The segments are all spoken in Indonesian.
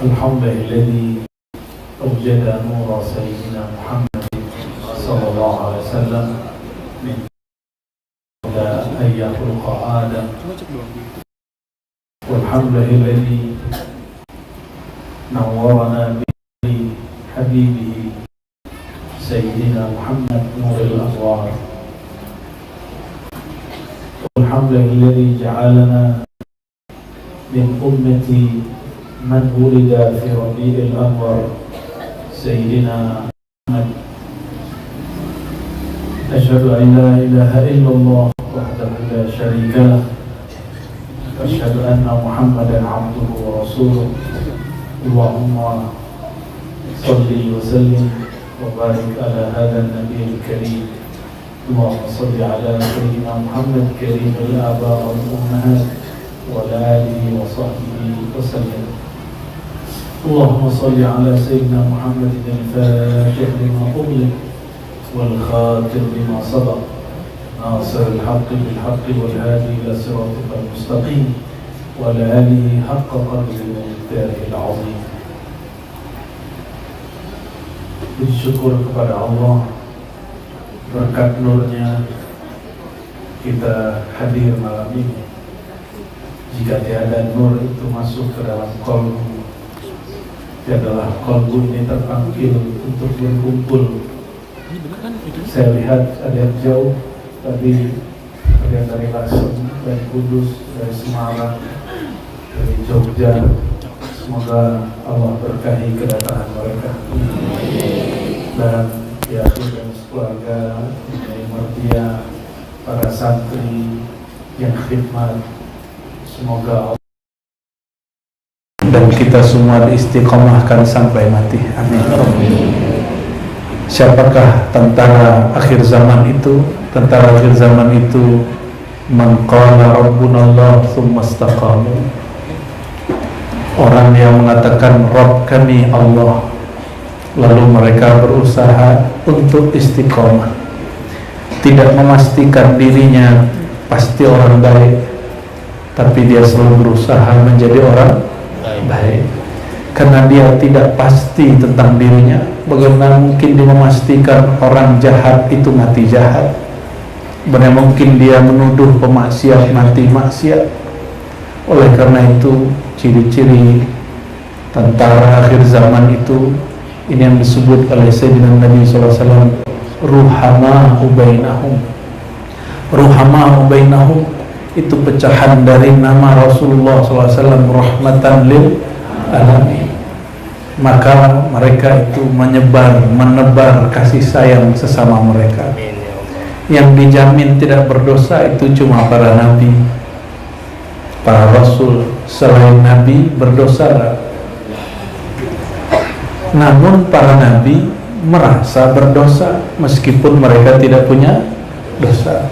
الحمد لله الذي أوجد نور سيدنا محمد صلى الله عليه وسلم من أن يخلق آدم. والحمد لله الذي نورنا بحبيبه سيدنا محمد نور الأنوار. والحمد لله الذي جعلنا من أمة من ولد في ربيع الأنور سيدنا محمد. أشهد أن لا إله إلا الله وحده لا شريك له، أشهد أن محمدا عبده ورسوله. اللهم صل وسلم وبارك على هذا النبي الكريم. اللهم صل على سيدنا محمد كريم الآباء والأمهات وعلى آله وصحبه وسلم. اللهم صل على سيدنا محمد الفاتح لما أغلق والخاتم لما سبق ناصر الحق بالحق والهادي إلى صراطك المستقيم وعلى آله حق قدره ومقداره العظيم. Bersyukur kepada Allah, berkat nurnya kita hadir malam ini. Jika tiada nur itu masuk ke dalam kolbu, tiadalah kolbu ini terpanggil untuk berkumpul. Saya lihat ada yang jauh, tadi ada yang dari Lasem, dari Kudus, dari Semarang, dari Jogja. Semoga Allah berkahi kedatangan mereka. Dan ya dan keluarga, dari mertia, para santri yang khidmat, semoga Allah dan kita semua diistiqomahkan sampai mati. Amin. Siapakah tentara akhir zaman itu? Tentara akhir zaman itu man qala rabbunallah tsumma istaqamu. Orang yang mengatakan Rabb kami Allah, lalu mereka berusaha untuk istiqomah, tidak memastikan dirinya pasti orang baik, tapi dia selalu berusaha menjadi orang baik. Karena dia tidak pasti tentang dirinya, bagaimana mungkin dia memastikan orang jahat itu mati jahat? Bagaimana mungkin dia menuduh pemaksiat mati maksiat? Oleh karena itu, ciri-ciri tentara akhir zaman itu, ini yang disebut oleh Sayyidina Nabi SAW, ruhama'u bainahum. Ruhama'u bainahum itu pecahan dari nama Rasulullah SAW, rahmatan lil alamin. Maka mereka itu menebar kasih sayang sesama mereka. Yang dijamin tidak berdosa itu cuma para nabi, para rasul. Selain nabi berdosa. Namun para nabi merasa berdosa meskipun mereka tidak punya dosa.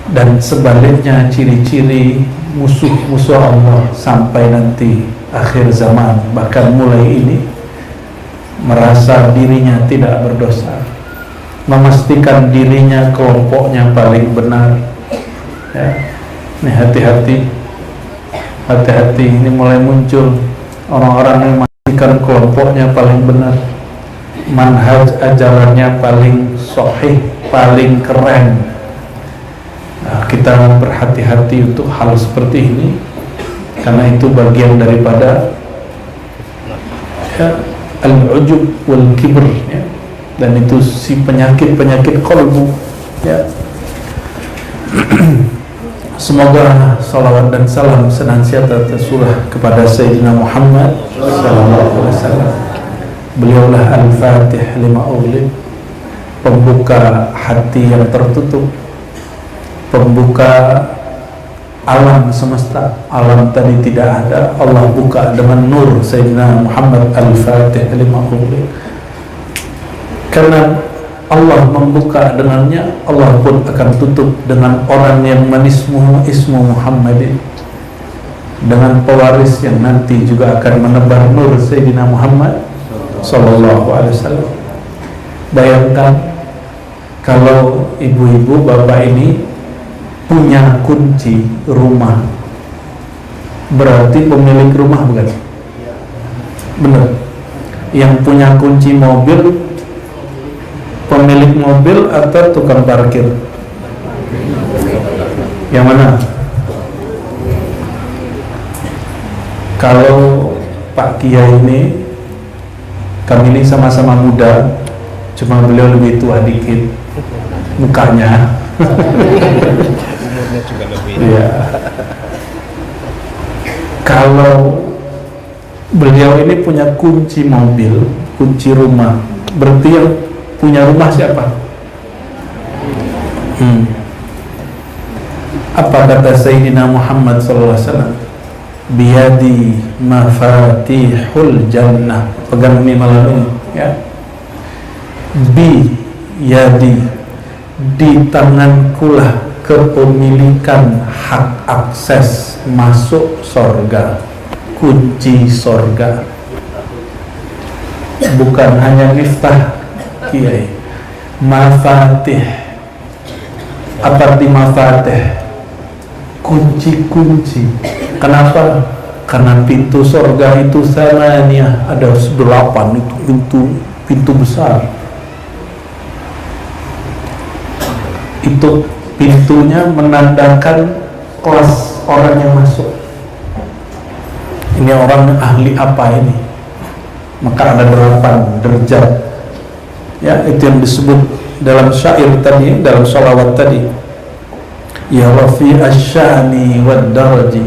Dan sebaliknya, ciri-ciri musuh-musuh Allah sampai nanti akhir zaman, bahkan mulai ini, merasa dirinya tidak berdosa, memastikan dirinya kelompoknya paling benar. Ya. Ini hati-hati, ini mulai muncul orang-orang yang memastikan kelompoknya paling benar, manhaj ajarannya paling sahih, paling keren. Nah, kita berhati-hati untuk hal seperti ini, karena itu bagian daripada ya, al-ujub wal kibr, ya. Dan itu si penyakit qalbu, ya. Semoga salawat dan salam senantiasa tercurah kepada Sayyidina Muhammad sallallahu alaihi wasallam. Beliaulah al-fatih lima ughliq, pembuka hati yang tertutup, pembuka alam semesta. Alam tadi tidak ada, Allah buka dengan nur Sayyidina Muhammad al-fatih lima ughliq. Karena Allah membuka dengannya, Allah pun akan tutup dengan orang yang manismu ismu Muhammadin, dengan pewaris yang nanti juga akan menebar nur Sayyidina Muhammad sallallahu alaihi wasallam. Bayangkan kalau ibu-ibu, bapak ini punya kunci rumah, berarti pemilik rumah bukan? Bener. Yang punya kunci mobil pemilik mobil atau tukang parkir? Yang mana? Kalau Pak Kiai ini, kami ini sama-sama muda, cuma beliau lebih tua dikit mukanya. Umurnya juga lebih. Iya. Kalau beliau ini punya kunci mobil, kunci rumah, berarti yang punya rumah siapa? Apa kata Sayyidina Muhammad SAW? Biyadi mafatihul jannah. Pegang ini malam ini, ya. Biyadi, di tangankulah kepemilikan hak akses masuk sorga, kunci sorga. Bukan hanya miftah, Kiai, mafatih. Apa arti mafatih? Kunci-kunci. Kenapa? Karena pintu sorga itu samaniyah, ada 8 itu pintu besar. Itu pintunya menandakan kelas orang yang masuk. Ini orang ahli apa ini? Maka ada 8 derajat. Ya, itu yang disebut dalam syair tadi, dalam sholawat tadi. Ya Rafi asyani wad daraji,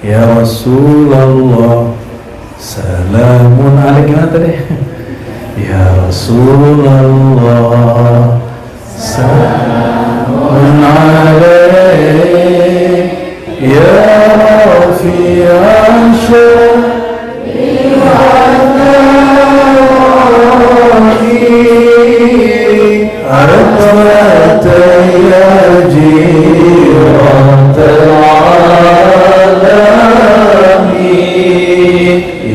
ya Rasulullah, salamun alaihi. Gimana tadi? Ya Rasulullah, salamun alaihi, ya Rafi asyani أردت يا جيران العالم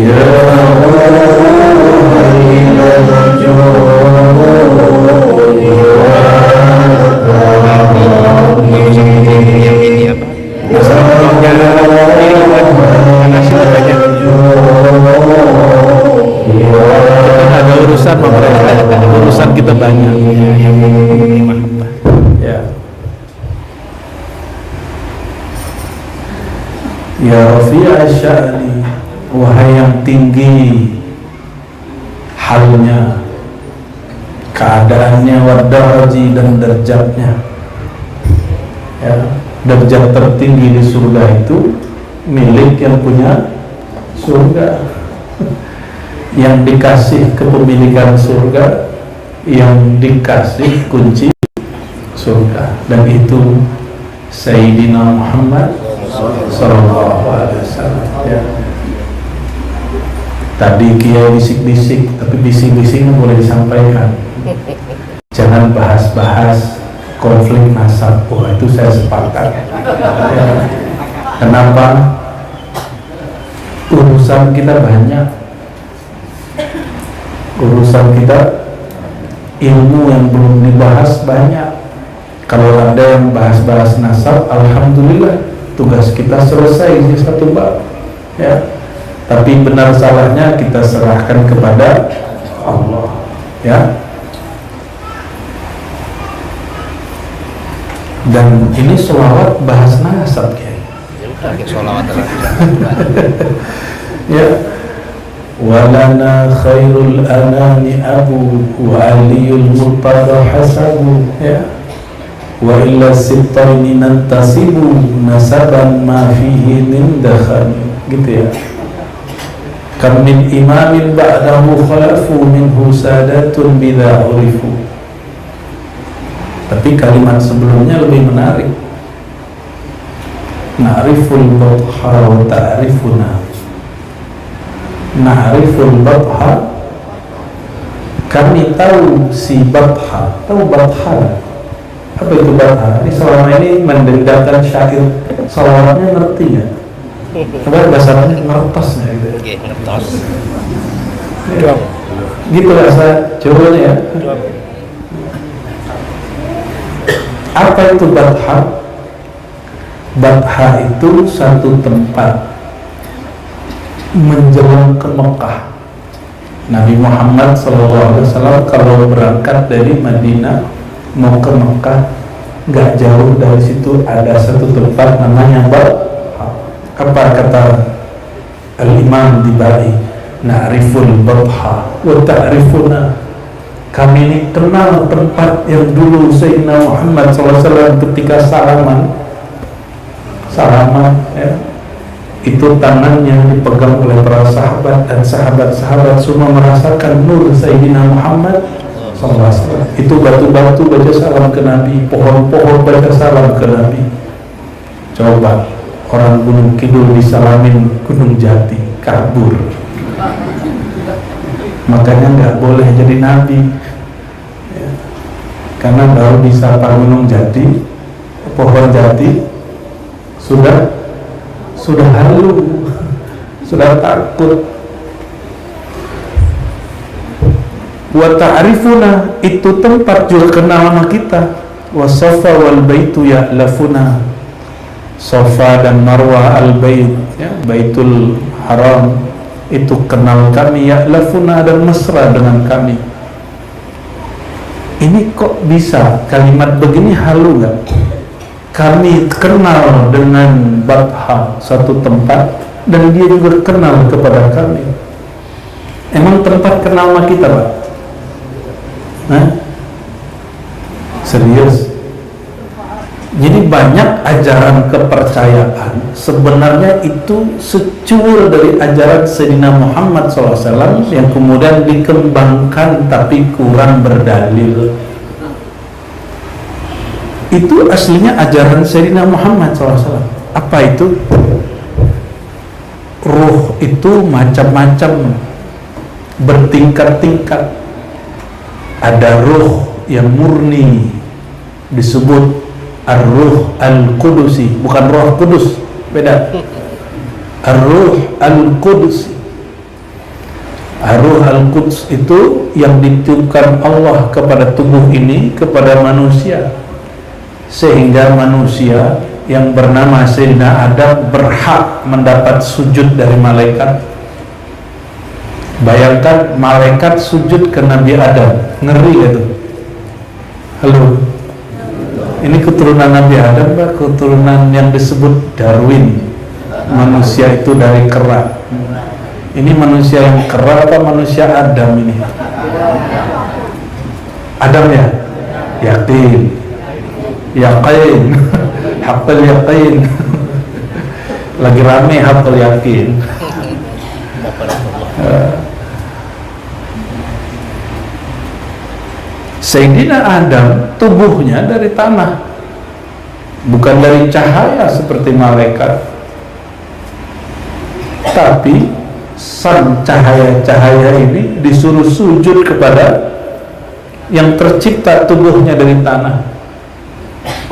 يا أهل ada urusan pemerintah, urusan kita banyak. Ya. Ya Rafi'a sya'ni, wahai yang tinggi halnya, keadaannya, wadaraji, dan derajatnya. Ya, derajat tertinggi di surga itu milik yang punya surga, yang dikasih kepemilikan surga, yang dikasih kunci surga, dan itu Sayyidina Muhammad sallallahu alaihi wasallam. Ya. Tadi Kiai bisik-bisik, tapi bisik-bisiknya boleh disampaikan. Jangan bahas-bahas konflik nasab. Oh, itu saya sepakat. Ya. Kenapa? Urusan kita banyak. Urusan kita, ilmu yang belum dibahas banyak. Kalau ada yang bahas-bahas nasab, alhamdulillah, tugas kita selesai di satu bab. Ya. Tapi benar salahnya kita serahkan kepada Allah. Ya. Dan ini sholawat bahas nasab, Kiai. Sholawat Ya. Walana khairul anami abu wa aliyul murtada hasabu. Ya. Wa illa sittaini nantasibu nasaban ma fihi min dakhani. Gitu ya. Kam min imamin ba'dahu khalafu minhu sadatun bidha urifu. Tapi kalimat sebelumnya lebih menarik. Na'riful batha wa ta'rifuna. Na'riful batha, kami tahu si batha. Tahu batha? Apa itu batha? Ini selama ini mendendangkan syair salawatnya, ngerti ya? Coba bahasanya ngertos ya gitu. ngertos. Ya. Gitu bahasa Jawanya ya. Apa itu batha? Batha itu satu tempat menjelang ke Mekah. Nabi Muhammad SAW kalau berangkat dari Madinah mau ke Mekah, nggak jauh dari situ ada satu tempat namanya apa kata Al-Imam Dibai, na'riful Batha wa ta'rifuna, kami ini kenal tempat yang dulu Sayyidina Muhammad SAW ketika salaman ya, itu tangannya dipegang oleh para sahabat, dan sahabat-sahabat semua merasakan nur Sayyidina Muhammad SAW. Itu batu-batu baca salam ke Nabi, pohon-pohon baca salam ke Nabi. Coba orang Gunung Kidul disalamin Gunung Jati, kabur. Makanya nggak boleh jadi Nabi ya. Karena baru disapa Gunung Jati, pohon jati sudah halu, sudah takut. Wa ta'rifuna, itu tempat juga kenal sama kita. Wa Safa wal baitu ya'lafuna, Safa dan Marwah al-bait ya, Baitul Haram itu kenal kami, ya'lafuna, dan mesra dengan kami. Ini kok bisa kalimat begini halu nggak? Kami kenal dengan Batha, satu tempat, dan dia juga kenal kepada kami. Emang tempat kenal sama kita, Pak? Hah? Serius? Jadi banyak ajaran kepercayaan sebenarnya itu secuil dari ajaran Sayyidina Muhammad SAW yang kemudian dikembangkan tapi kurang berdalil. Itu aslinya ajaran Sayyidina Muhammad SAW. Apa itu? Ruh itu macam-macam, bertingkat-tingkat. Ada ruh yang murni disebut Ar-Ruh Al-Qudusi, bukan Roh Kudus, beda. Ar-Ruh Al-Qudusi. Ar-Ruh Al-Quds itu yang ditiupkan Allah kepada tubuh ini, kepada manusia, sehingga manusia yang bernama Sayyidina Adam berhak mendapat sujud dari malaikat. Bayangkan malaikat sujud ke Nabi Adam, ngeri gitu. Halo, ini keturunan Nabi Adam, Pak, keturunan yang disebut Darwin. Manusia itu dari kera. Ini manusia yang kera apa manusia Adam ini? Adam ya? Yakin. Yaqin. Haqqal yaqin. Lagi rame haqqal yakin. Sayyidina Adam tubuhnya dari tanah, bukan dari cahaya seperti malaikat, tapi sang cahaya-cahaya ini disuruh sujud kepada yang tercipta tubuhnya dari tanah.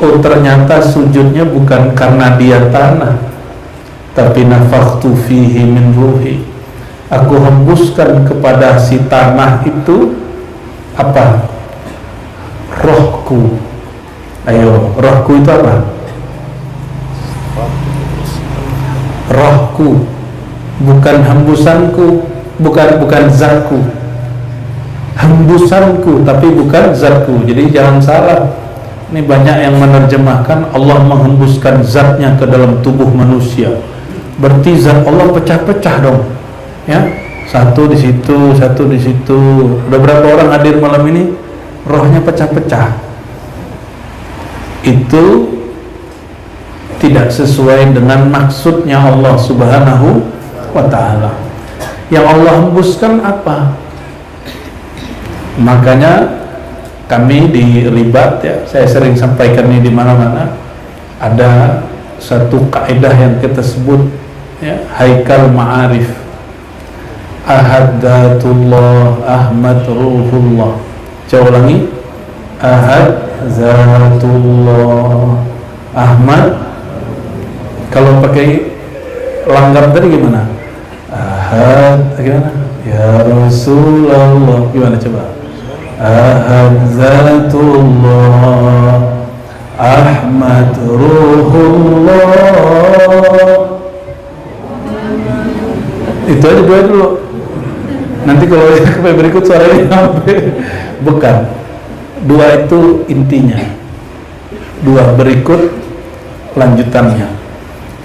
Oh, ternyata sujudnya bukan karena dia tanah, tapi nafakhtu fihi min ruhi, aku hembuskan kepada si tanah itu apa? Rohku. Ayo, rohku itu apa? Rohku, bukan hembusanku, bukan zatku. Hembusanku tapi bukan zatku. Jadi jangan salah. Ini banyak yang menerjemahkan Allah menghembuskan zatnya ke dalam tubuh manusia. Berarti zat Allah pecah-pecah dong. Ya, satu di situ, satu di situ. Udah berapa orang hadir malam ini? Rohnya pecah-pecah. Itu tidak sesuai dengan maksudnya Allah Subhanahu wa ta'ala. Yang Allah hembuskan apa? Makanya kami di Ribat ya, saya sering sampaikan ini di mana-mana, ada satu kaidah yang kita sebut ya, Haikal Ma'arif. Ahad Dzatullah, Ahmad Ruhullah. Coba ulangi. Ahad Zatullah, Ahmad. Kalau pakai langgam tadi gimana? Ahad gimana? Ya Rasulullah, gimana coba? Ahad Zatullah, Ahmad Ruhullah. Itu aja dua dulu. Nanti kalau yang berikut suaranya sampai. Bukan. Dua itu intinya. Dua berikut lanjutannya.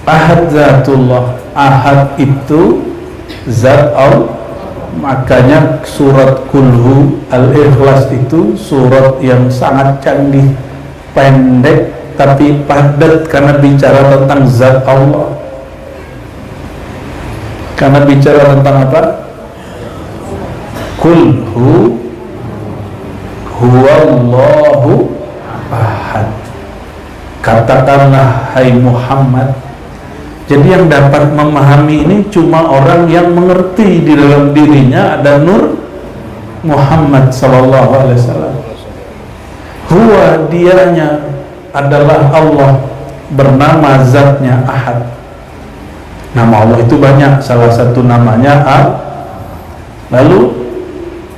Ahad zatullah. Ahad itu zat Allah. Makanya surat Kulhu Al-Ikhlas itu surat yang sangat canggih, pendek tapi padat karena bicara tentang zat Allah. Karena bicara tentang apa? Kulhu huwallahu ahad. Katakanlah hai Muhammad. Jadi yang dapat memahami ini cuma orang yang mengerti di dalam dirinya ada nur Muhammad sallallahu alaihi wasallam. Huwa, dianya adalah Allah, bernama zatnya Ahad. Nama Allah itu banyak, salah satu namanya lalu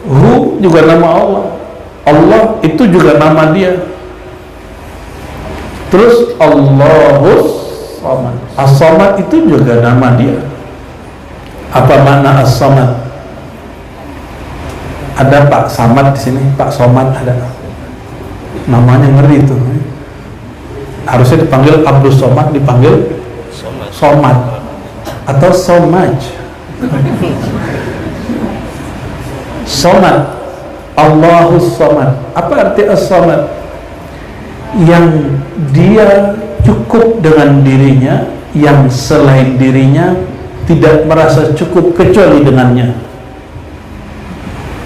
Hu juga nama Allah. Allah itu juga nama dia. Terus Allahus Samad. As-Samad itu juga nama dia. Apa makna As-Samad? Ada Pak Samad di sini, Pak Somad ada. Namanya ngeri itu. Harusnya dipanggil Abdul Somad, dipanggil Somad atau Somaj. Somad. Allahus Samad. Apa arti As-Samad? Yang dia cukup dengan dirinya, yang selain dirinya tidak merasa cukup kecuali dengannya.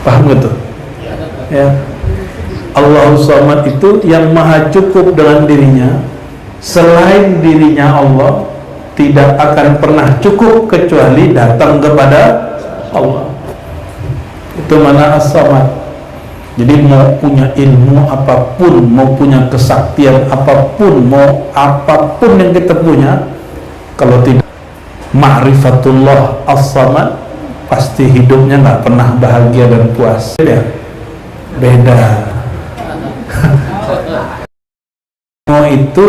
Paham gitu? Ya. Allahus Samad itu yang maha cukup dengan dirinya, selain dirinya Allah tidak akan pernah cukup kecuali datang kepada Allah. Itu mana As-Samad. Jadi mau punya ilmu apapun, mau punya kesaktian apapun, mau apapun yang kita punya, kalau tidak ma'rifatullah as-samad, pasti hidupnya nggak pernah bahagia dan puas. Beda. Mau itu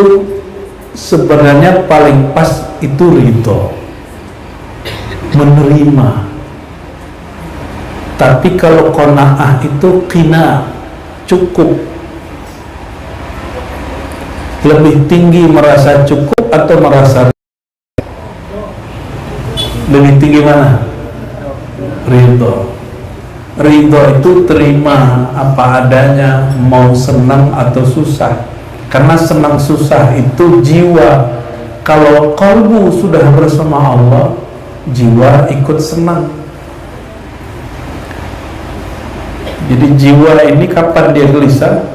sebenarnya paling pas itu ridho, menerima. Tapi kalau qanaah itu qina, cukup. Lebih tinggi merasa cukup atau merasa lebih tinggi mana? Ridho. Ridho itu terima apa adanya, mau senang atau susah. Karena senang susah itu jiwa. Kalau kalbu sudah bersama Allah, jiwa ikut senang. Jadi jiwa ini kapan dia gelisah?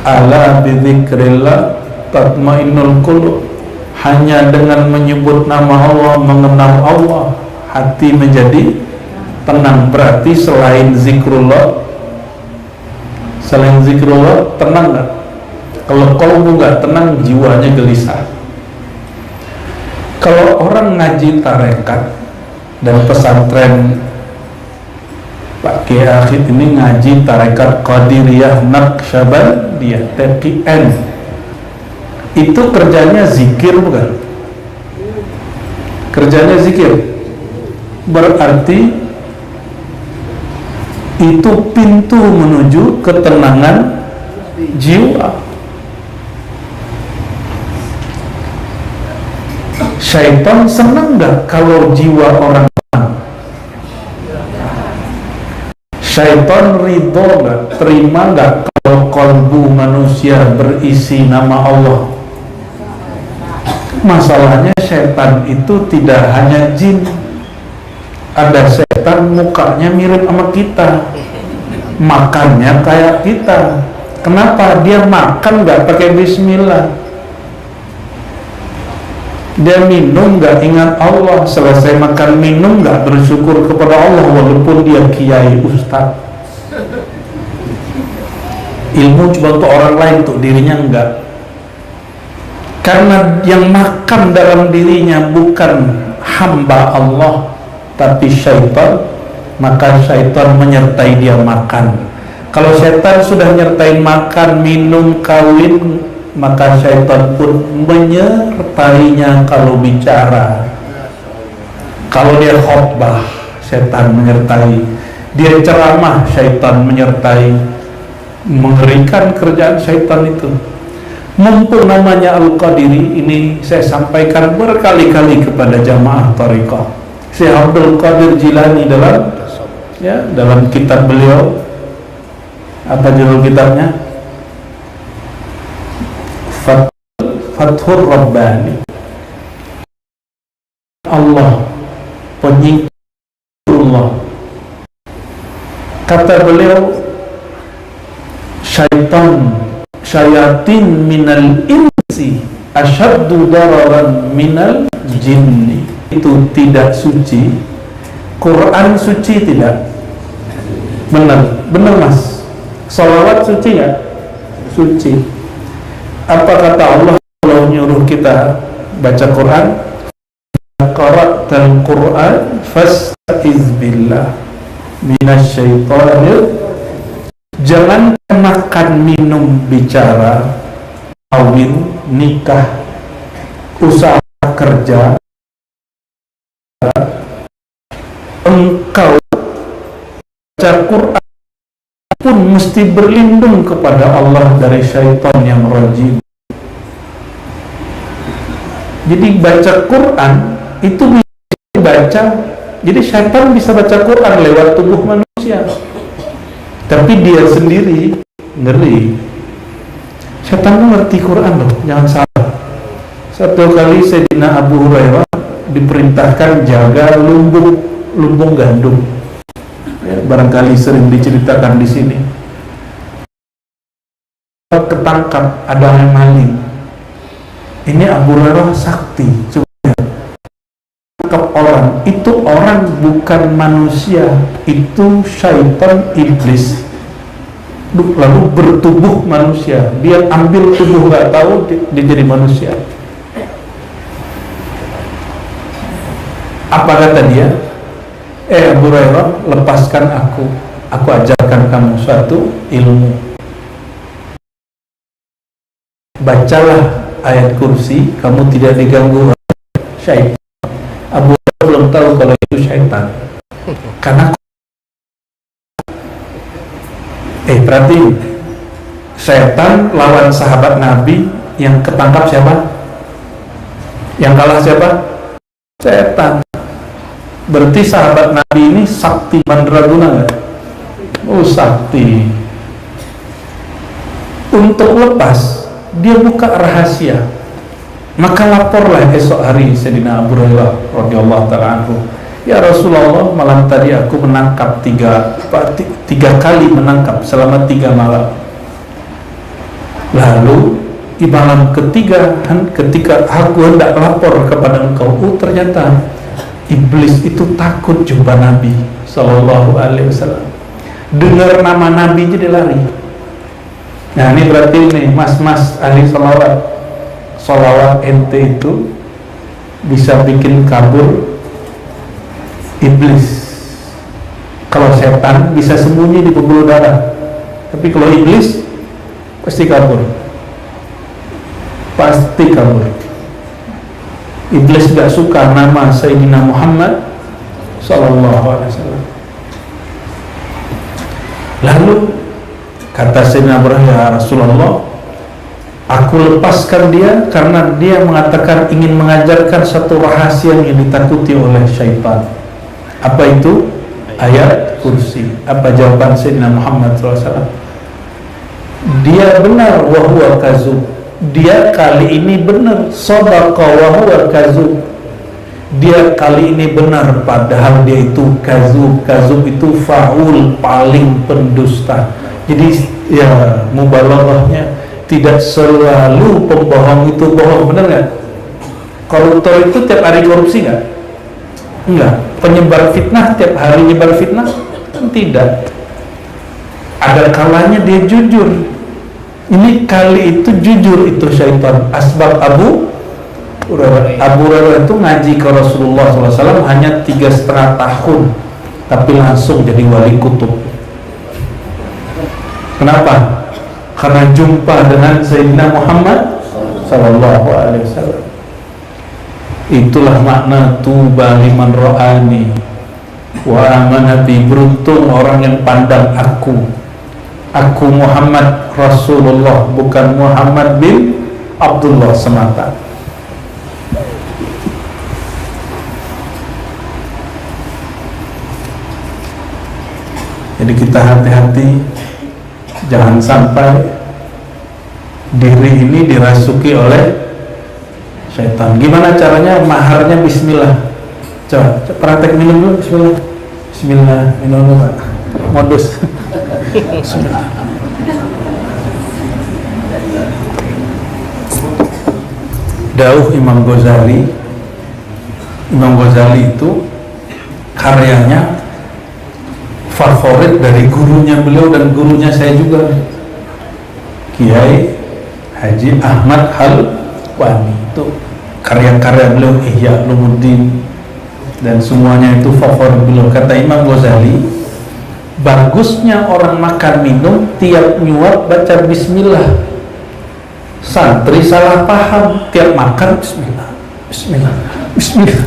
Ala bidzikrillah tatmainnul qulub. Hanya dengan menyebut nama Allah, mengenal Allah, hati menjadi tenang. Berarti selain zikrullah tenang nggak? Kalau qalbu nggak tenang, jiwanya gelisah. Kalau orang ngaji tarekat dan pesantren Pak Kiai Akhid ini ngaji tarekat Qadiriyah Naqsyabandiyah TQN, itu kerjanya zikir bukan? Kerjanya zikir, berarti itu pintu menuju ketenangan jiwa. Syaitan senang nggak kalau jiwa orang? Syaitan ridho nggak, terima nggak kalau kalbu manusia berisi nama Allah? Masalahnya syaitan itu tidak hanya jin. Ada syaitan mukanya mirip sama kita, makannya kayak kita. Kenapa? Dia makan nggak pakai bismillah, dia minum nggak ingat Allah, selesai makan minum nggak bersyukur kepada Allah walaupun dia kiai ustaz. Ilmu cuma untuk orang lain, untuk dirinya enggak. Karena yang makan dalam dirinya bukan hamba Allah tapi syaitan, maka syaitan menyertai dia makan. Kalau syaitan sudah nyertain makan, minum, kawin, maka syaitan pun menyertainya kalau bicara. Kalau dia khotbah, setan menyertai. Dia ceramah, syaitan menyertai. Mengerikan kerjaan syaitan itu. Mumpung namanya Al-Qadiri, ini saya sampaikan berkali-kali kepada jamaah tariqah. Syekh Abdul Qadir Jilani dalam kitab beliau, apa judul kitabnya? Fathur Rabbani. Allah, penyingkirullah. Kata beliau, syayatin minal insi asyaddu dararan minal jinni. Itu tidak suci. Quran suci tidak? Benar mas. Salawat suci nggak? Suci. Apa kata Allah kalau nyuruh kita baca Quran? Qara'tal Quran fasta'iz billah minasyaitonir. Jangan makan, minum, bicara, kawin, nikah, usaha kerja, engkau baca Quran pun mesti berlindung kepada Allah dari syaitan yang rajim. Jadi baca Quran itu bisa baca, jadi syaitan bisa baca Quran lewat tubuh manusia, tapi dia sendiri ngeri. Syaitan mengerti Quran loh, jangan salah. Satu kali Sayyidina Abu Hurairah diperintahkan jaga lumbung gandum. Ya, barangkali sering diceritakan di sini. Ketangkap ada yang maling. Ini Abu Hurairah sakti. Coba tangkap orang. Itu orang bukan manusia, itu syaitan iblis. Lalu bertubuh manusia. Dia ambil tubuh nggak tahu, dia jadi manusia. Apa kata dia? Abu Hurairah, lepaskan aku ajarkan kamu suatu ilmu. Bacalah ayat kursi, kamu tidak diganggu syaitan. Abu Hurairah belum tahu kalau itu syaitan. Karena berarti syaitan lawan sahabat Nabi, yang ketangkap siapa? Yang kalah siapa? Setan. Berarti sahabat Nabi ini sakti mandraguna nggak? Oh sakti. Untuk lepas, dia buka rahasia. Maka laporlah esok hari Sayyidina Abu Hurairah radhiyallahu ta'ala anhu. Ya Rasulullah, malam tadi aku menangkap tiga kali menangkap selama 3 malam. Lalu di malam ketiga, ketika aku hendak lapor kepada engkau, ternyata iblis itu takut jumpa Nabi Sallallahu Alaihi Wasallam. Dengar nama Nabi jadi lari. Nah ini berarti nih mas-mas ahli salawat ente itu bisa bikin kabur iblis. Kalau setan bisa sembunyi di pembuluh darah, tapi kalau iblis pasti kabur. Pasti kabur. Iblis gak suka nama Sayyidina Muhammad Sallallahu Alaihi Wasallam. Lalu kata Sayyidina Ibrahim, ya Rasulullah, aku lepaskan dia karena dia mengatakan ingin mengajarkan satu rahasia yang ditakuti oleh syaitan. Apa itu? Ayat kursi. Apa jawaban Sayyidina Muhammad SAW? Dia benar, wahuwa kazub. Dia kali ini benar, sadaqa wa huwa kazub. Dia kali ini benar, padahal dia itu kazub. Kazub itu faul, paling pendusta. Jadi ya mubalaghahnya, tidak selalu pembohong itu bohong, benar nggak? Koruptor itu tiap hari korupsi nggak? Enggak. Penyebar fitnah tiap hari nyebar fitnah? Kan tidak. Ada kalanya dia jujur. Ini kali itu jujur itu syaitan. Asbab Abu Hurairah itu ngaji ke Rasulullah SAW hanya 3,5 tahun, tapi langsung jadi wali kutub. Kenapa? Karena jumpa dengan Sayyidina Muhammad SAW. Itulah makna tuba liman ra'ani wa amana bi, beruntung orang yang pandang aku Muhammad Rasulullah, bukan Muhammad bin Abdullah semata. Jadi kita hati-hati, jangan sampai diri ini dirasuki oleh syaitan. Gimana caranya? Maharnya bismillah. Coba praktek minum dulu. Bismillah. Bismillah, minum dulu Pak. Modus. Bismillah. Dauh Imam Ghazali itu karyanya favorit dari gurunya beliau dan gurunya saya juga, Kiai Haji Ahmad Halwani. Itu karya-karya beliau, Ihya Ulumuddin dan semuanya itu favorit beliau. Kata Imam Ghazali, bagusnya orang makan minum tiap nyuap baca bismillah. Santri salah paham, tiap makan bismillah, bismillah, bismillah.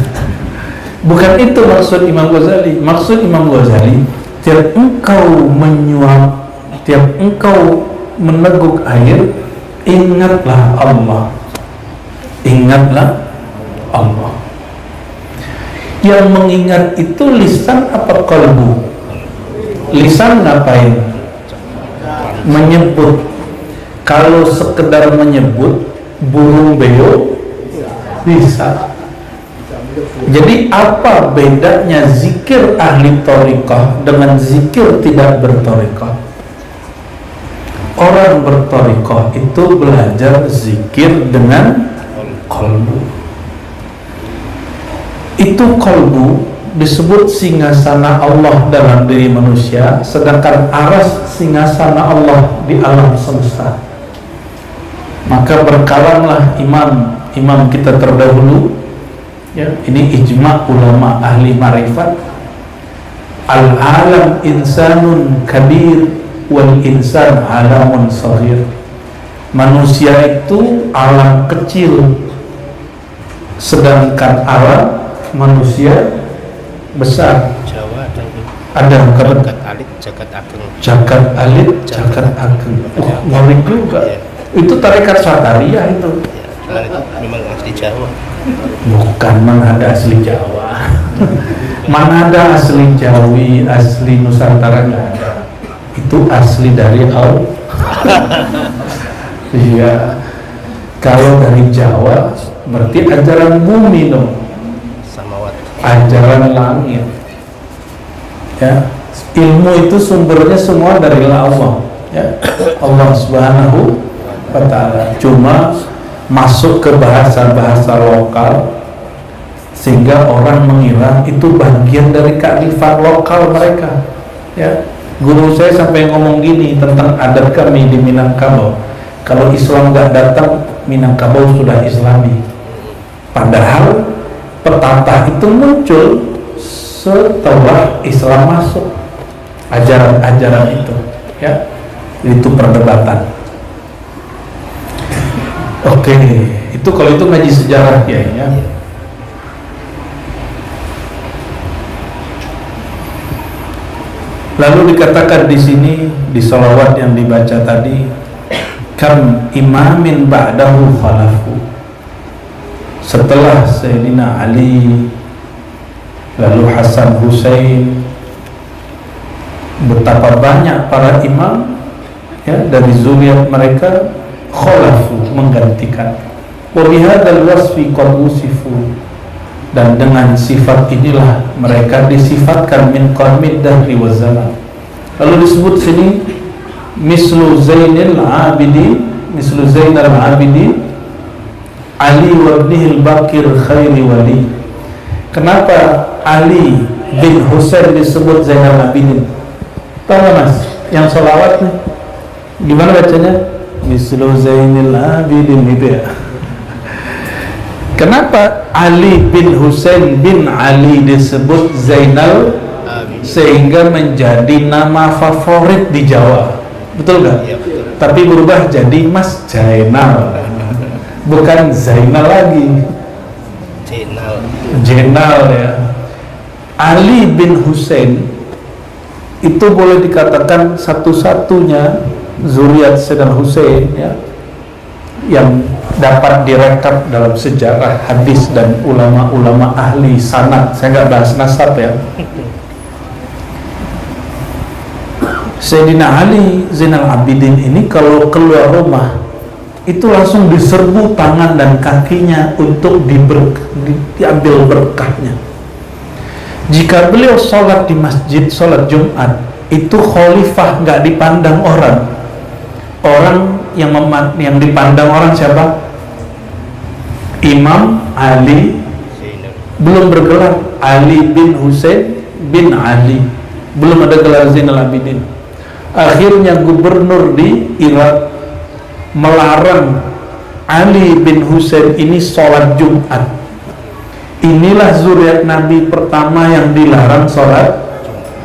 Bukan itu maksud Imam Ghazali. Maksud Imam Ghazali, tiap engkau menyuap, tiap engkau meneguk air, ingatlah Allah. Ingatlah Allah. Yang mengingat itu lisan apa kalbu? Lisan ngapain? Menyebut. Kalau sekedar menyebut, burung beo bisa. Jadi apa bedanya zikir ahli thariqah dengan zikir tidak berthariqah? Orang berthariqah itu belajar zikir dengan qalbu. Itu qalbu disebut singgasana Allah dalam diri manusia, sedangkan aras singgasana Allah di alam semesta. Maka berkalamlah imam kita terdahulu, ya, ini ijma' ulama ahli marifat, al-alam insanun kabir wal insan alamun saghir. Manusia itu alam kecil, sedangkan alam manusia besar. Jawa ada jagat alit, jagat ageng. Jagat alit, jagat ageng. Ngeri juga. Itu tarekat Satariyah itu. Ya, itu memang asli Jawa. Bukan, mana ada asli Jawa. Mana ada asli Jawi, asli Nusantara, nggak ada. Itu asli dari Allah. Iya. Kalau dari Jawa berarti ajaran bumi dong. Samawat. Ajaran langit. Ya, ilmu itu sumbernya semua dari Allah. Ya, Allah Subhanahu wa ta'ala. Cuma masuk ke bahasa-bahasa lokal sehingga orang mengira itu bagian dari kearifan lokal mereka. Ya, guru saya sampai ngomong gini tentang adat kami di Minangkabau. Kalau Islam nggak datang, Minangkabau sudah Islami. Padahal petata itu muncul setelah Islam masuk. Ajaran-ajaran itu, ya, itu perdebatan. Oke, itu kalau itu ngaji sejarah ya. Lalu dikatakan di sini di sholawat yang dibaca tadi, kam imamin ba'dahu khalafu. Setelah Sayyidina Ali, lalu Hasan Hussein, betapa banyak para imam, ya, dari zuriat mereka khalafu, menggantikan. Wa bihadzal wasfi qad usifu, dan dengan sifat inilah mereka disifatkan min qarmid dahri wa zaman. Lalu disebut sini mislu Zainal Abidin, mislu Zainal Abidin Ali wa ibnihil Bakir khairi wali. Kenapa Ali bin Husain disebut Zainal Abidin? Tahu nggak Mas? Yang sholawat nih, gimana bacanya? Mislu Zainal Abidin itu ya. Kenapa Ali bin Husain bin Ali disebut Zainal? Sehingga menjadi nama favorit di Jawa, betul nggak? Ya, betul. Tapi berubah jadi Mas Zainal, bukan Zainal lagi. Jenal ya. Ali bin Husain itu boleh dikatakan satu-satunya zuriat Sayyidina Husain ya, yang dapat direkap dalam sejarah hadis dan ulama-ulama ahli sanad. Saya nggak bahas nasab ya. Sayyidina Ali Zainal Abidin ini kalau keluar rumah itu langsung diserbu tangan dan kakinya untuk diambil berkahnya. Jika beliau sholat di masjid, sholat Jumat, itu khalifah nggak dipandang orang. Orang yang dipandang orang siapa? Imam Ali, belum bergelar Ali bin Husain bin Ali, belum ada gelar Zainal Abidin. Akhirnya gubernur di Irak melarang Ali bin Husain ini sholat Jumat. Inilah zuriat Nabi pertama yang dilarang sholat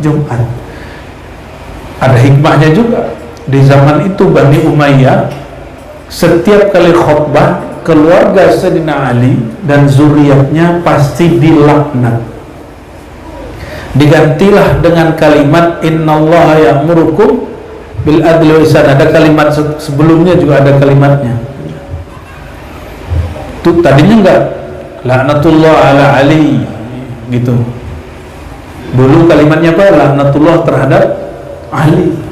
Jumat. Ada hikmahnya juga. Di zaman itu Bani Umayyah setiap kali khutbah keluarga Sayyidina Ali dan zuriatnya pasti dilaknat. Digantilah dengan kalimat innallaha ya'murukum bil adli wa ihsan. Ada kalimat sebelumnya juga ada kalimatnya. Itu tadinya enggak laknatullah ala Ali gitu. Dulu kalimatnya apa? Laknatullah terhadap Ali.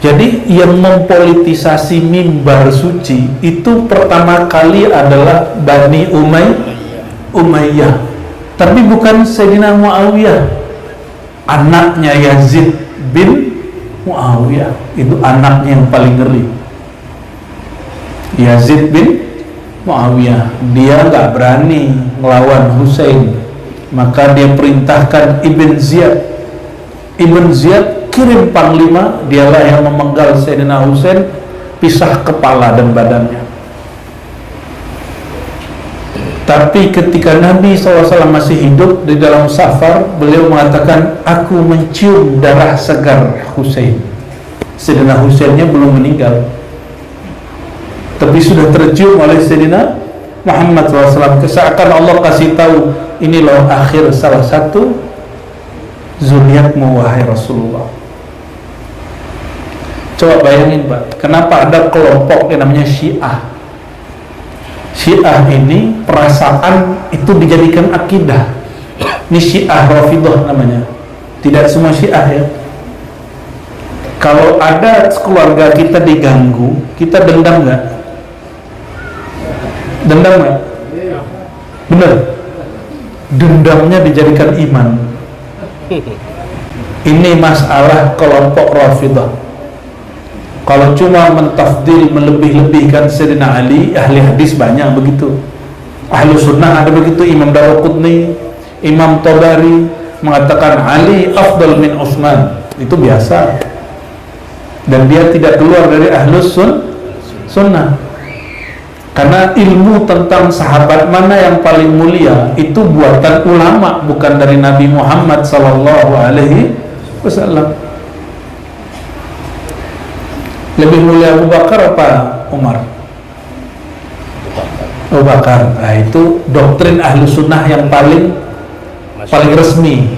Jadi yang mempolitisasi mimbar suci itu pertama kali adalah Bani Umayyah. Tapi bukan Sayyidina Muawiyah, anaknya Yazid bin Muawiyah. Itu anaknya yang paling ngeri, Yazid bin Muawiyah. Dia nggak berani melawan Husain, maka dia perintahkan Ibn Ziyad kirim panglima, dialah yang memenggal Sayyidina Husain, pisah kepala dan badannya. Tapi ketika Nabi SAW masih hidup di dalam safar, beliau mengatakan, aku mencium darah segar Husain. Sayyidina Husainnya belum meninggal, tapi sudah tercium oleh Sayyidina Muhammad SAW. Seakan Allah kasih tahu, ini loh akhir salah satu zuriatmu wahai Rasulullah. Coba bayangin Pak, kenapa ada kelompok yang namanya Syiah. Syiah ini perasaan itu dijadikan akidah. Ini Syiah Rafidhah namanya. Tidak semua Syiah ya. Kalau ada keluarga kita diganggu, kita dendam nggak? Dendam nggak? Bener. Dendamnya dijadikan iman. Ini masalah kelompok Rafidhah. Kalau cuma mentafdil, melebih-lebihkan Sayyidina Ali, ahli hadis banyak begitu. Ahlu sunnah ada begitu. Imam Daruqutni, Imam Tabari mengatakan Ali afdal min Utsman. Itu biasa. Dan dia tidak keluar dari ahlu sunnah. Karena ilmu tentang sahabat mana yang paling mulia itu buatan ulama, bukan dari Nabi Muhammad sallallahu alaihi wasallam. Lebih mulia Abu Bakar apa Umar? Abu Bakar. Nah, itu doktrin ahlu sunnah yang paling resmi.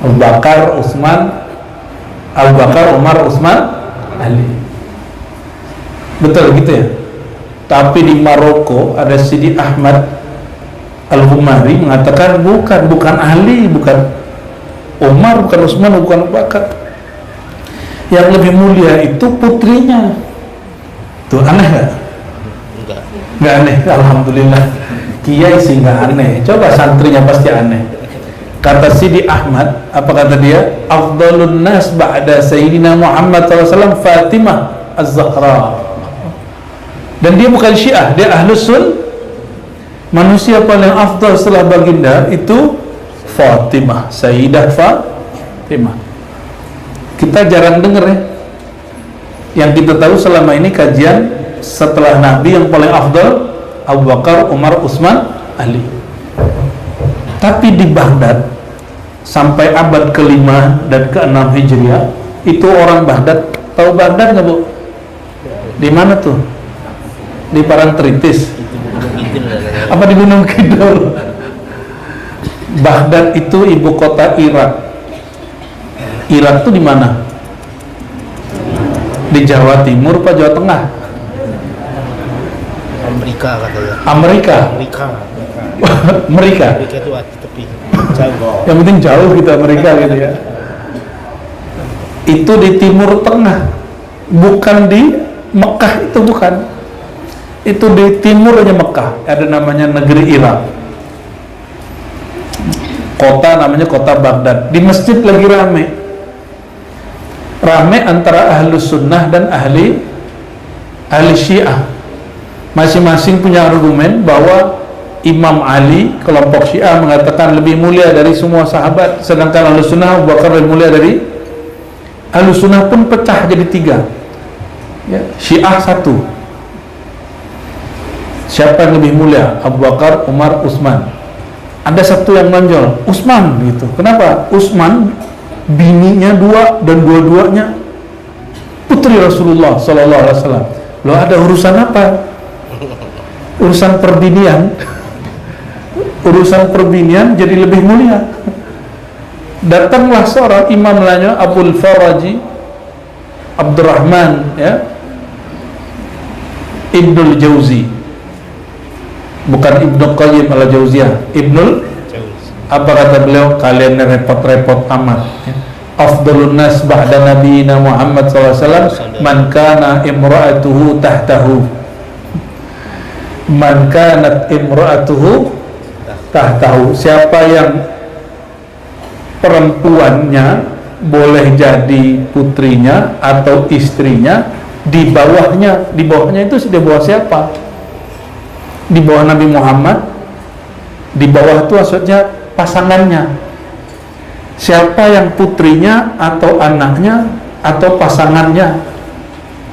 Abu Bakar, Umar, Utsman, Ali. Betul gitu ya? Tapi di Maroko ada Sidi Ahmad Al-Humari mengatakan bukan Ali, bukan Umar, bukan Utsman, bukan Abu Bakar. Yang lebih mulia itu putrinya. Tuh aneh nggak? Nggak aneh, alhamdulillah. Kiai sih nggak aneh. Coba santrinya pasti aneh. Kata Sidi Ahmad, apa kata dia? Afdalun nas ba'da Sayyidina Muhammad SAW Fatimah Az-Zahra. Dan dia bukan Syiah, dia Ahlus Sunnah. Manusia paling afdal setelah baginda itu Fatimah, Sayyidah Fatimah. Kita jarang dengar ya. Yang kita tahu selama ini kajian setelah Nabi yang paling afdal Abu Bakar, Umar, Utsman, Ali. Tapi di Baghdad sampai abad ke-5 dan ke-6 Hijriah itu orang Baghdad. Tahu Baghdad nggak Bu? Di mana tuh? Di Parangtritis. Apa di Gunung Kidul? Baghdad itu ibu kota Irak. Irak itu di mana? Di Jawa Timur apa Jawa Tengah? Amerika katanya. Amerika. Amerika. Amerika. Amerika itu di tepi jauh. Yang penting jauh gitu Amerika gitu ya. Itu di Timur Tengah, bukan di Mekah, itu bukan. Itu di timurnya Mekah, ada namanya negeri Irak. Kota namanya kota Baghdad. Di masjid lagi rame antara ahlu sunnah dan ahli syiah. Masing-masing punya argumen bahwa Imam Ali, kelompok syiah, mengatakan lebih mulia dari semua sahabat, sedangkan ahlu sunnah Abu Bakar lebih mulia dari. Ahlu sunnah pun pecah jadi 3 ya, syiah 1. Siapa yang lebih mulia, Abu Bakar, Umar, Utsman? Ada satu yang menonjol, Utsman gitu. Kenapa? Utsman bininya 2 dan dua-duanya putri Rasulullah sallallahu alaihi wasallam. Loh, ada urusan apa? Urusan perbinian. Urusan perbinian jadi lebih mulia. Datanglah seorang imam lainnya, Abul Faraji Abdurrahman ya, Ibnul Jauzi, bukan Ibnu Qayyim al-Jauziyah. Ibnul, apa kata beliau? Kalian repot-repot amat ya. Afdalun nas ba'da nabiyina Muhammad SAW man kana imra'atuhu tahtahu, man kanat imra'atuhu tahtahu. Siapa yang perempuannya boleh jadi putrinya atau istrinya, di bawahnya itu di bawah siapa? Di bawah Nabi Muhammad. Di bawah itu maksudnya pasangannya. Siapa yang putrinya atau anaknya atau pasangannya,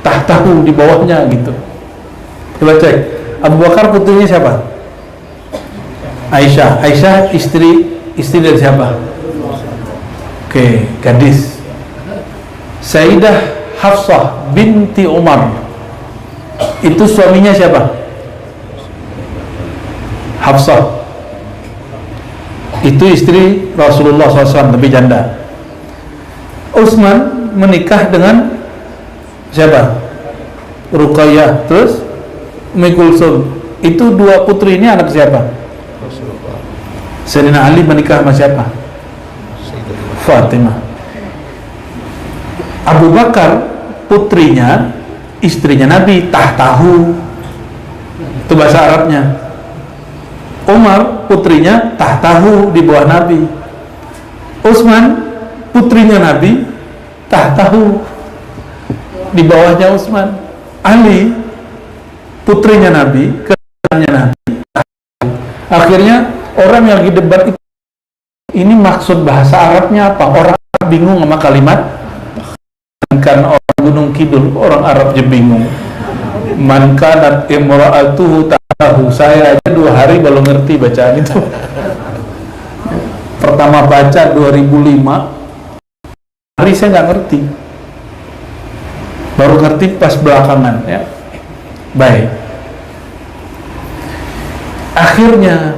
tahtahu, di bawahnya gitu. Coba cek, Abu Bakar putrinya siapa? Aisyah. Aisyah istri dari siapa? Oke, gadis. Sayyidah Hafsah binti Umar, itu suaminya siapa? Hafsah. Itu istri Rasulullah SAW, tapi janda. Utsman menikah dengan siapa? Ruqayyah, terus Ummu Kulsum. Itu 2 putri ini anak siapa? Sayyidina Ali menikah sama siapa? Fatimah. Abu Bakar putrinya, istrinya Nabi, tahtahu, itu bahasa Arabnya. Umar putrinya tahtahu, di bawah Nabi. Utsman putrinya Nabi, tahtahu, di bawahnya Utsman. Ali putrinya Nabi, keturunannya Nabi, tahtahu. Akhirnya orang yang lagi debat itu, ini maksud bahasa Arabnya apa? Orang Arab bingung sama kalimat, kan orang Gunung Kidul, orang Arab aja bingung. Man kanat imra'atuhu tahtahu. Saya aja 2 hari baru ngerti bacaan itu. Pertama baca 2005, hari saya nggak ngerti, baru ngerti pas belakangan ya. Baik, akhirnya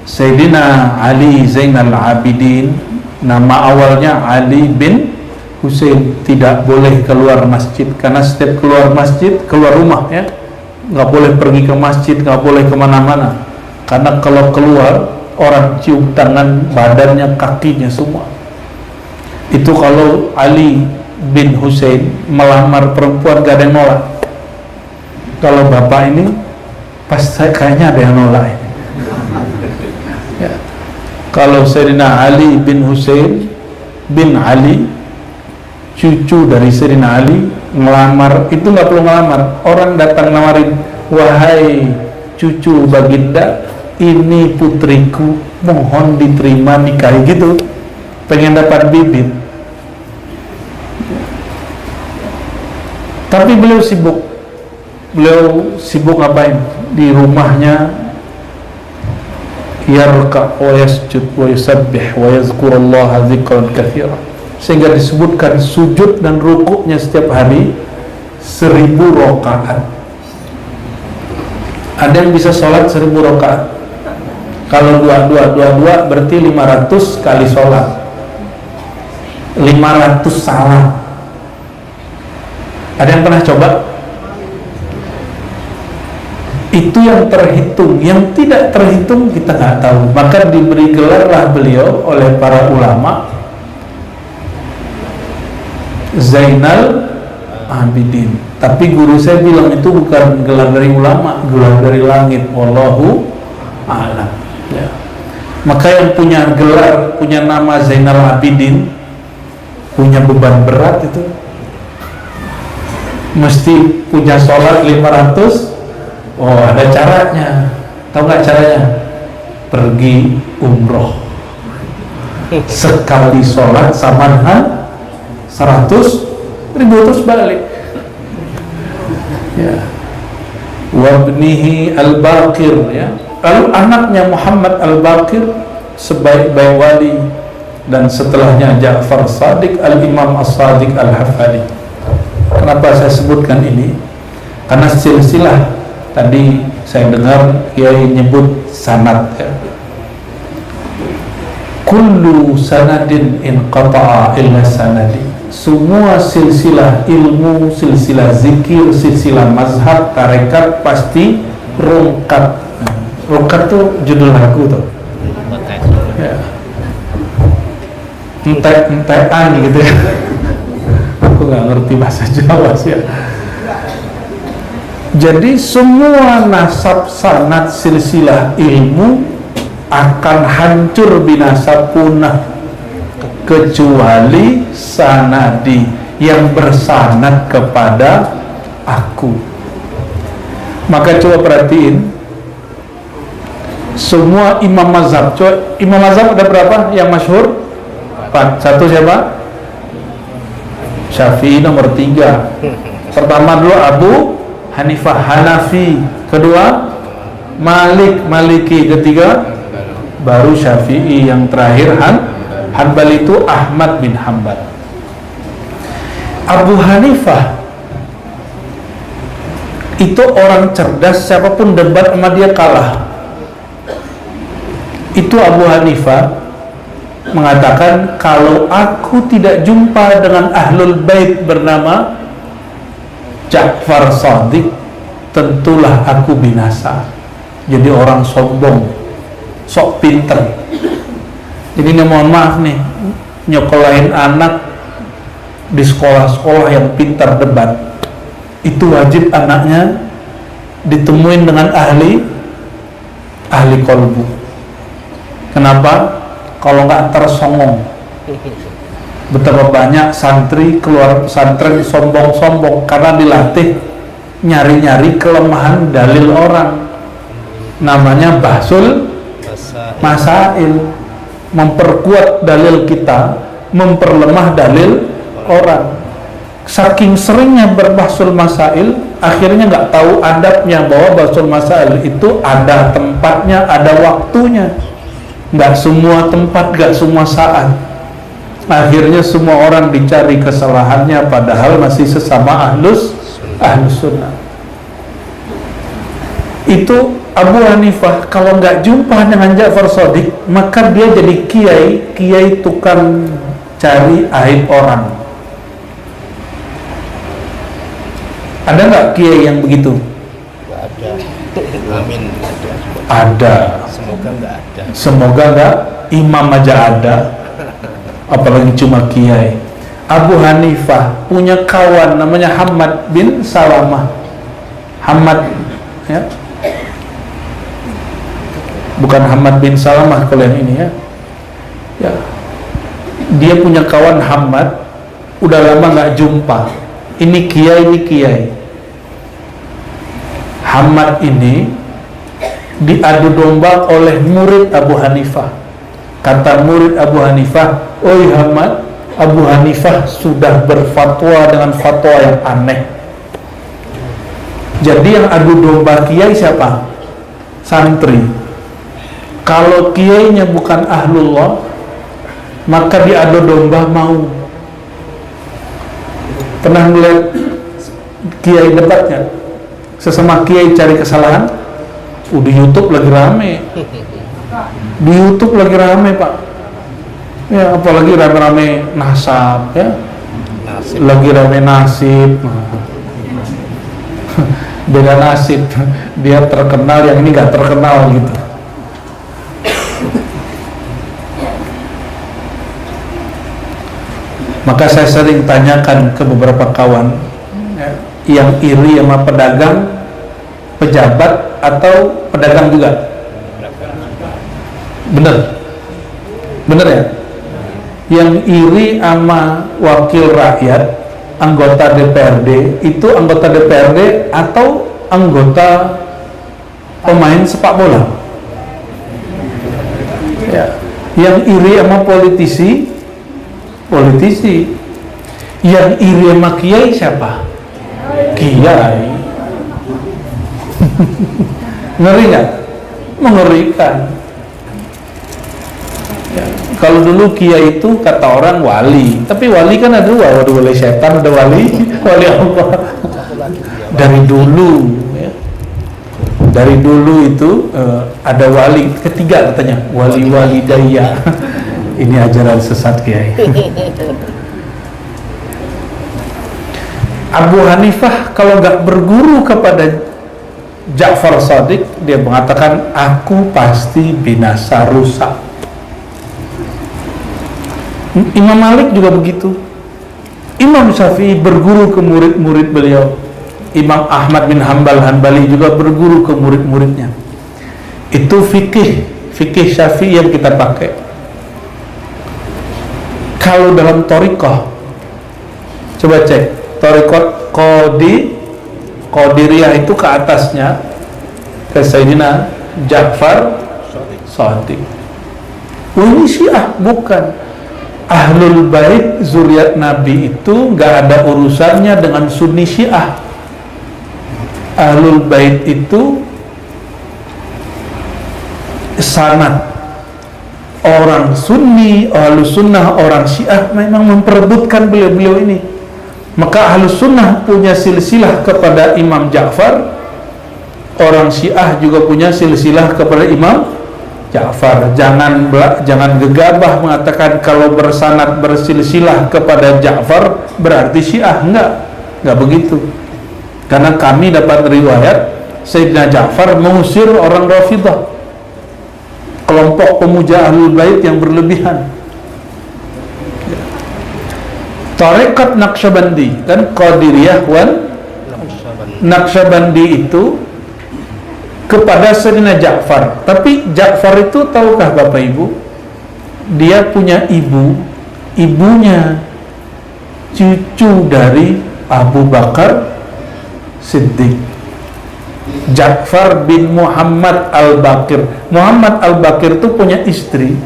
Sayyidina Ali Zainal Abidin, nama awalnya Ali bin Husain, tidak boleh keluar masjid, karena setiap keluar masjid, keluar rumah ya, nggak boleh pergi ke masjid, nggak boleh kemana-mana, karena kalau keluar orang cium tangan badannya, kakinya semua. Itu kalau Ali bin Husain melamar perempuan gak ada yang nolak. Kalau bapak ini pas kayaknya ada yang nolak ini. Ya. Kalau Sayyidina Ali bin Husain bin Ali, cucu dari Sayyidina Ali, ngelamar, itu nggak perlu ngelamar, orang datang nawarin, wahai cucu baginda, ini putriku, mohon diterima nikahi, gitu, pengen dapat bibit. Tapi beliau sibuk ngapain? Di rumahnya yarka wa yasjud wa yusabbih wa yazkurullaha dzikran katsira, sehingga disebutkan sujud dan rukuknya setiap hari 1000 rakaat. Ada yang bisa sholat 1000 rakaat. Kalau 22 berarti 500 kali sholat. 500 salam. Ada yang pernah coba? Itu yang terhitung. Yang tidak terhitung kita nggak tahu. Maka diberi gelarlah beliau oleh para ulama Zainal Abidin. Tapi guru saya bilang itu bukan gelar dari ulama, gelar dari langit. Wallahu a'lam. Ya. Maka yang punya gelar, punya nama Zainal Abidin, punya beban berat itu. Mesti punya sholat 500. Oh, ada caranya. Tahu nggak caranya? Pergi umroh. Sekali sholat sama dengan 100.000 terus balik. Ya. Wabnihi al-Baqir, ya. Lalu anaknya Muhammad al-Baqir sebaik-baik wali, dan setelahnya Ja'far Shadiq al-Imam as-Shadiq al-Hafali. Kenapa saya sebutkan ini? Karena silsilah tadi saya dengar Kiai nyebut sanad, ya. Kullu sanadin inqata'a illa sanadi. Semua silsilah ilmu, silsilah zikir, silsilah mazhab, tarekat pasti rungkat. Rungkat tuh judul lagu tuh. Ya. Entek-entekan gitu ya. Aku nggak ngerti bahasa Jawa sih ya. Jadi semua nasab sanad silsilah ilmu akan hancur binasa punah kecuali sanadi yang bersanad kepada aku. Maka coba perhatiin semua imam mazhab. Coba, imam mazhab ada berapa yang masyhur? 4. Satu siapa? Syafi'i nomor 3. Pertama dulu Abu Hanifah Hanafi, kedua Malik Maliki, ketiga baru Syafi'i, yang terakhir Hanbali itu Ahmad bin Hanbal. Abu Hanifah itu orang cerdas, siapapun debat sama dia kalah. Itu Abu Hanifah mengatakan, kalau aku tidak jumpa dengan ahlul bait bernama Ja'far Shadiq, tentulah aku binasa. Jadi orang sombong, sok pinter. Jadi ini mohon maaf nih, nyokolain anak di sekolah-sekolah yang pintar debat, itu wajib anaknya ditemuin dengan ahli kolbu. Kenapa? Kalau nggak tersongong. Betapa banyak santri keluar pesantren sombong-sombong karena dilatih nyari-nyari kelemahan dalil orang. Namanya bahsul masail, memperkuat dalil kita, memperlemah dalil orang. Saking seringnya berbahsul masail, akhirnya nggak tahu adabnya, bahwa bahsul masail itu ada tempatnya, ada waktunya. Nggak semua tempat, nggak semua saat. Akhirnya semua orang dicari kesalahannya, padahal masih sesama ahlus sunnah. Itu Abu Hanifah kalau nggak jumpa dengan Ja'far Shadiq, maka dia jadi kiai tukang cari aib orang. Ada nggak kiai yang begitu? Ada. Amin. Ada. Semoga nggak ada. Semoga nggak. Imam aja ada, apalagi cuma kiai. Abu Hanifah punya kawan namanya Hamad bin Salamah. Hamad, ya, bukan Hamad bin Salamah kalau yang ini, ya. Ya, dia punya kawan Hamad, udah lama nggak jumpa. Ini kiai. Hamad ini diadu domba oleh murid Abu Hanifah. Kata murid Abu Hanifah, "Oi Hamad, Abu Hanifah sudah berfatwa dengan fatwa yang aneh." Jadi yang adu domba kiai siapa? Santri. Kalau kiainya bukan ahlullah, maka diadu domba mau. Pernah melihat kiai debatnya? Sesama kiai cari kesalahan? Di YouTube lagi rame. Di YouTube lagi rame, Pak. Ya, apalagi rame-rame nasab ya. Nasib. Lagi rame nasib. Beda nasib. Dia terkenal, yang ini nggak terkenal gitu. Maka saya sering tanyakan ke beberapa kawan ya, yang iri sama pedagang, pejabat atau pedagang juga. Bener ya? Yang iri sama wakil rakyat, anggota DPRD, itu anggota DPRD atau anggota pemain sepak bola? Ya. Yang iri sama politisi. Yang iri sama kiai siapa? Kiai. Ngeri nggak? Mengerikan. Ya, kalau dulu kiai itu kata orang wali, tapi wali kan ada dua, ada wali setan, ada wali Allah. Dari dulu, ya. Dari dulu itu ada wali ketiga katanya, wali daya. Ini ajaran sesat kiai. Abu Hanifah kalau nggak berguru kepada Ja'far Shadiq, dia mengatakan aku pasti binasa, rusak. Imam Malik juga begitu. Imam Syafi'i berguru ke murid-murid beliau. Imam Ahmad bin Hanbali juga berguru ke murid-muridnya. Itu fikih Syafi'i yang kita pakai. Kalau dalam thariqah, coba cek thariqah Qadiriyah itu ke atasnya ke Sayyidina Ja'far Shadiq. Ini Syiah, bukan. Ahlul Bait zuriat Nabi itu nggak ada urusannya dengan Sunni Syiah. Ahlul Bait itu sanad. Orang Sunni, Ahlus Sunnah, orang Syiah memang memperebutkan beliau-beliau ini. Maka Ahlus Sunnah punya silsilah kepada Imam Ja'far, orang Syiah juga punya silsilah kepada Imam Ja'far. Jangan gegabah mengatakan kalau bersanad bersilsilah kepada Ja'far berarti Syiah. Enggak begitu. Karena kami dapat riwayat Sayyidina Ja'far mengusir orang Rafidah, kelompok pemuja Ahlul Bait yang berlebihan. Tarekat Naqsyabandi dan Qadiriyah wan Naqsyabandi itu kepada Sayyidina Ja'far. Tapi Ja'far itu tahukah Bapak Ibu? Dia punya ibunya cucu dari Abu Bakar Siddiq. Ja'far bin Muhammad Al-Baqir. Muhammad Al-Baqir itu punya istri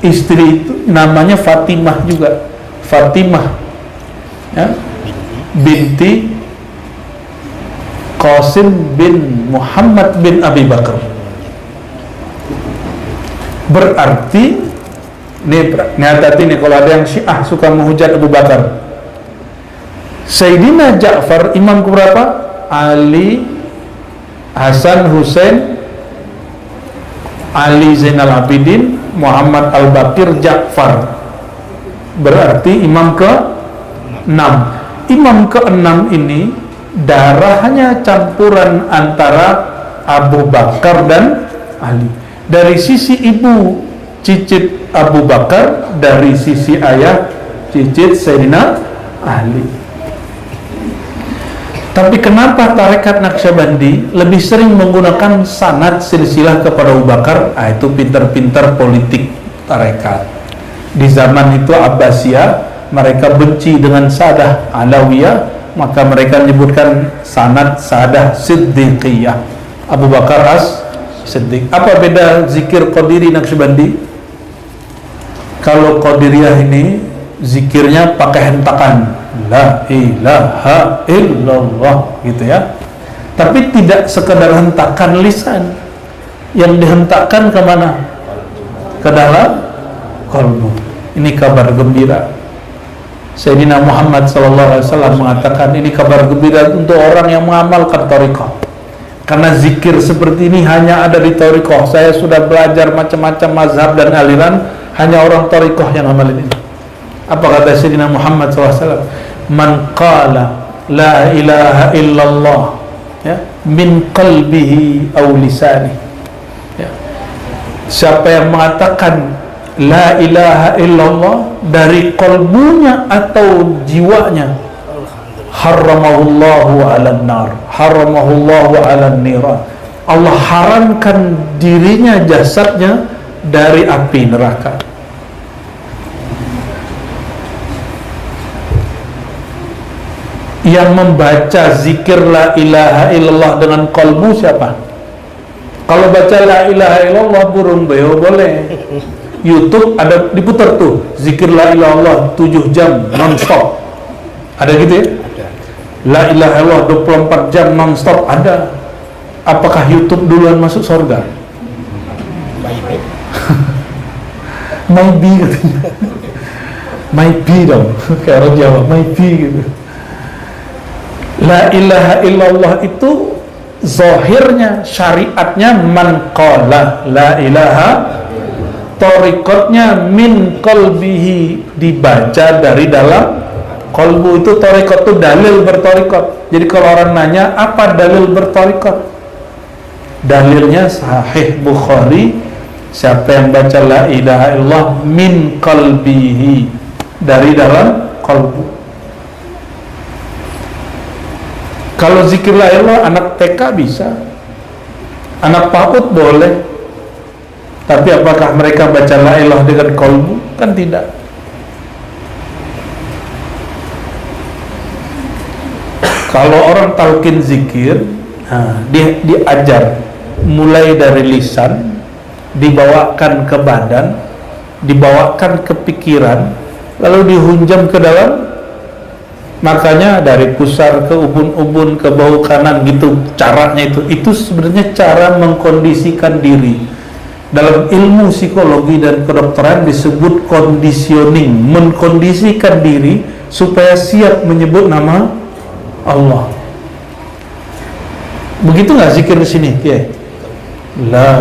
itu namanya Fatimah juga. Fatimah ya, binti Qasim bin Muhammad bin Abi Bakar. Berarti ini hati-hati nih kalau ada yang Syiah suka menghujat Abu Bakar. Sayyidina Ja'far imam keberapa? Ali, Hasan, Husain, Ali Zainal Abidin, Muhammad Al-Baqir, Ja'far. Berarti imam ke-6. Imam ke-6 ini darahnya campuran antara Abu Bakar dan Ali. Dari sisi ibu cicit Abu Bakar, dari sisi ayah cicit Sayyidina Ali. Tapi kenapa tarekat Naqsyabandi lebih sering menggunakan sanad silsilah kepada Abu Bakar? Itu pintar-pintar politik tarekat. Di zaman itu Abbasiyah, mereka benci dengan Sadah Alawiyah, maka mereka menyebutkan sanad Sadah Siddiqiyah, Abu Bakar As-Siddiq. Apa beda zikir Qadiri Naqsyabandi? Kalau Qadiriyah ini zikirnya pakai hentakan, la ilaha illallah gitu ya. Tapi tidak sekedar hentakan lisan, yang dihentakkan kemana? Ke dalam kalbu. Ini kabar gembira. Sayyidina Muhammad SAW mengatakan ini kabar gembira untuk orang yang mengamalkan thariqah. Karena zikir seperti ini hanya ada di thariqah. Saya sudah belajar macam-macam mazhab dan aliran, hanya orang thariqah yang amalin ini. Apa kata Sayyidina Muhammad SAW? Man qala la ilaha illallah, ya, min qalbihi aw lisani, ya. Siapa yang mengatakan la ilaha illallah dari kalbunya atau jiwanya, haramahullahu 'alan nar, haramahullahu 'alan niran. Allah haramkan dirinya, jasadnya dari api neraka. Yang membaca zikir la ilaha illallah dengan kalbu siapa? Kalau baca la ilaha illallah burung beo boleh. YouTube ada diputar tuh zikir la ilaha illallah 7 jam non-stop. Ada gitu ya? Ada. La ilaha illallah 24 jam non-stop ada. Apakah YouTube duluan masuk surga? Baik. Maybe katanya. Maybe dong. Kayak orang Jawa, maybe gitu. La ilaha illallah itu zahirnya, syariatnya man qala la ilaha, thariqatnya min qalbihi, dibaca dari dalam qalbu. Itu thariqat itu dalil berthariqat. Jadi kalau orang nanya apa dalil berthariqat, dalilnya Sahih Bukhari, siapa yang baca la ilaha illallah min qalbihi, dari dalam qalbu. Kalau zikir la ilaha anak TK bisa, anak PAUD boleh, tapi apakah mereka baca la ilaha dengan qalbu? Kan tidak. Kalau orang talqin zikir, dia diajar mulai dari lisan, dibawakan ke badan, dibawakan ke pikiran, lalu dihunjam ke dalam. Makanya dari pusar ke ubun-ubun ke bahu kanan gitu caranya itu sebenarnya cara mengkondisikan diri. Dalam ilmu psikologi dan kedokteran disebut conditioning, mengkondisikan diri supaya siap menyebut nama Allah. Begitu nggak zikir di sini? Ya. La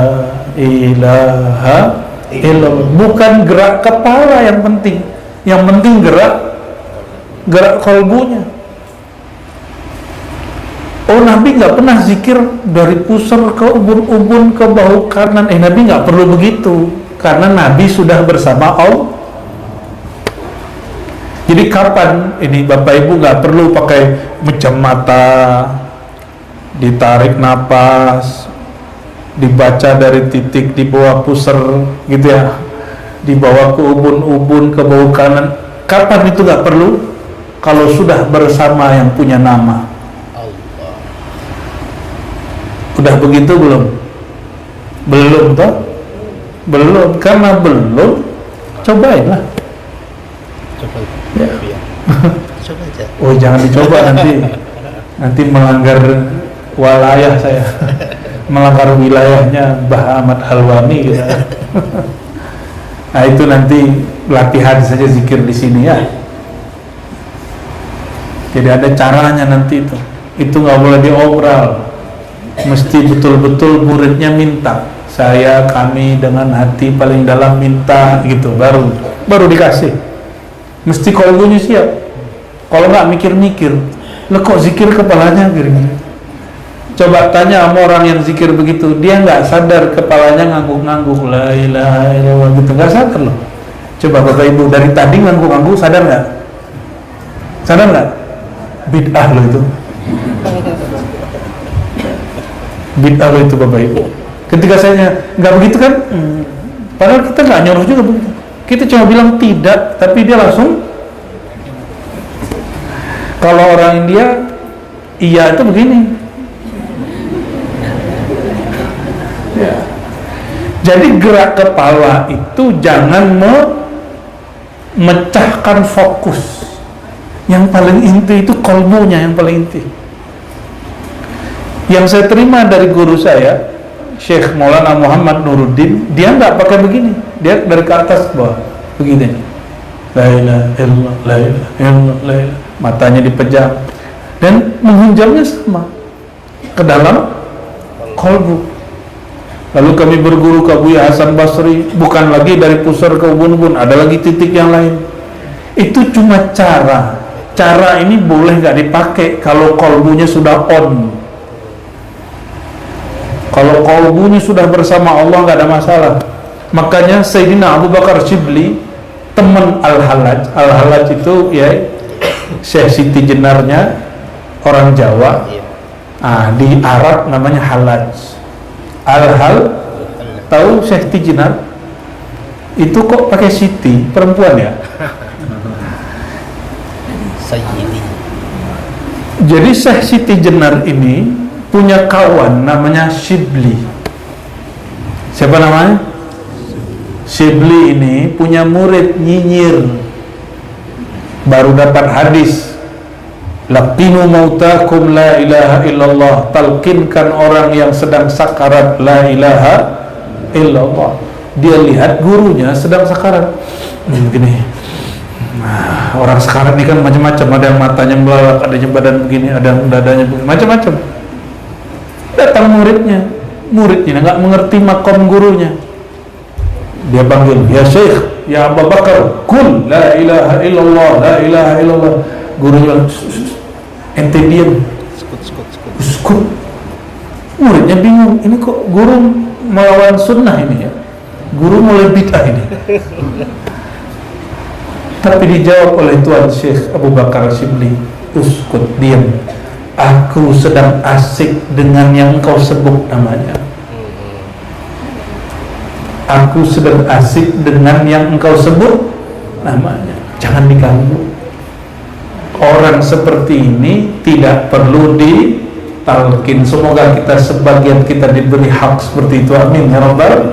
ilaha illallah. Bukan gerak kepala yang penting. Yang penting gerak kalbunya. Oh, Nabi nggak pernah zikir dari pusar ke ubun-ubun ke bahu kanan. Nabi nggak perlu begitu karena Nabi sudah bersama Allah. Jadi kapan ini Bapak Ibu nggak perlu pakai mejam mata, ditarik napas, dibaca dari titik di bawah pusar gitu ya, dibawa ke ubun-ubun ke bahu kanan. Kapan itu nggak perlu? Kalau sudah bersama yang punya nama. Allah. Udah begitu belum? Belum toh? Belum, karena belum. Cobainlah. Coba. Ya. Coba aja. Oh, jangan dicoba nanti melanggar wilayah saya. Melanggar wilayahnya Mbah Ahmad Halwani gitu. Nah, itu nanti latihan saja zikir di sini ya. Jadi ada caranya nanti itu. Itu nggak boleh diobral. Mesti betul-betul muridnya minta. Kami dengan hati paling dalam minta gitu, baru dikasih. Mesti kalbunya siap. Kalau nggak mikir-mikir, lo kok zikir kepalanya gini. Coba tanya sama orang yang zikir begitu, dia nggak sadar kepalanya ngangguk-ngangguk la ilaha illallah gitu, nggak sadar loh. Coba Bapak Ibu dari tadi ngangguk-ngangguk, sadar nggak? Sadar nggak? Bid'ah loh itu. Bid'ah loh itu Bapak Ibu. Ketika saya nggak begitu kan, padahal kita nggak nyuruh juga begitu. Kita cuma bilang tidak, tapi dia langsung. Kalau orang India, iya itu begini. Ya. Jadi gerak kepala itu jangan memecahkan fokus. Yang paling inti itu kalbunya yang paling inti. Yang saya terima dari guru saya, Syekh Maulana Muhammad Nuruddin, dia nggak pakai begini, dia dari ke atas ke bawah, begini. La ilaha illallah, la ilaha illallah, la ilaha. Matanya dipejam dan menghunjamnya sama ke dalam kolbu. Lalu kami berguru ke Buya Hasan Basri, bukan lagi dari pusar ke ubun-ubun, ada lagi titik yang lain. Itu cuma cara. Cara ini boleh nggak dipakai kalau kolbunya sudah on. Kalau kolbunya sudah bersama Allah nggak ada masalah. Makanya Sayyidina Abu Bakar Shibli, teman Al-Hallaj. Al-Hallaj itu ya Syekh Siti Jenarnya orang Jawa. Di Arab namanya Hallaj. Al-Hal, tahu Syekh Siti Jenar? Itu kok pakai Siti, perempuan ya? Sayyidi. Jadi Syekh Siti Jenar ini punya kawan namanya Shibli. Siapa namanya? Shibli ini punya murid nyinyir, baru dapat hadis. Laqinu mautakum la ilaha illallah. Talkinkan orang yang sedang sakarat la ilaha illallah. Dia lihat gurunya sedang sakarat. Begini. Nah, orang sekarat ini kan macam-macam. Ada yang matanya melalak, ada yang badan begini, ada yang dadanya begini, macam-macam. Datang muridnya. Muridnya nggak mengerti makom gurunya. Dia panggil, ya Syekh, ya Abu Bakar, kul la ilaha illallah, la ilaha illallah. Gurunya bilang, ente diam, skut. Muridnya bingung, ini kok guru melawan sunnah ini ya, guru mulai bid'ah ini. Tapi dijawab oleh Tuan Syekh Abu Bakar Shibli, uskut, diam, aku sedang asik dengan yang kau sebut namanya. Aku sedang asik dengan yang engkau sebut namanya, jangan diganggu. Orang seperti ini tidak perlu ditalkin. Semoga kita sebagian kita diberi hak seperti itu, amin ya rabbal.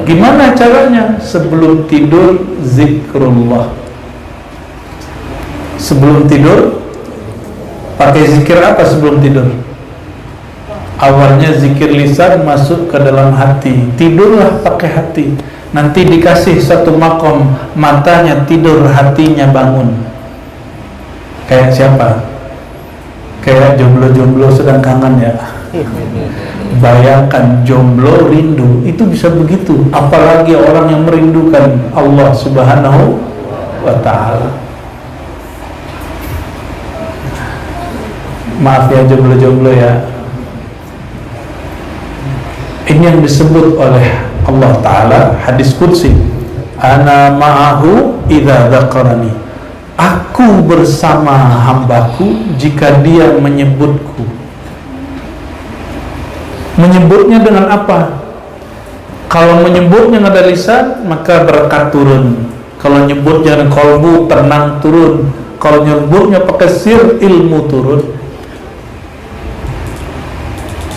Gimana caranya? Sebelum tidur zikrullah. Sebelum tidur pakai zikir apa sebelum tidur? Awalnya zikir lisan masuk ke dalam hati. Tidurlah pakai hati. Nanti dikasih satu makom, matanya tidur, hatinya bangun. Kayak siapa? Kayak jomblo-jomblo sedang kangen ya. Bayangkan jomblo rindu, itu bisa begitu. Apalagi orang yang merindukan Allah Subhanahu wa ta'ala. Maaf ya jomblo-jomblo ya. Ini yang disebut oleh Allah Ta'ala hadis qudsi, ana ma'ahu idza dzakarani. Aku bersama hambaku jika dia menyebutku. Menyebutnya dengan apa? Kalau menyebutnya ada lisan, maka berkat turun. Kalau nyebutnya dengan kolbu, tenang turun. Kalau nyebutnya pakai sir, ilmu turun.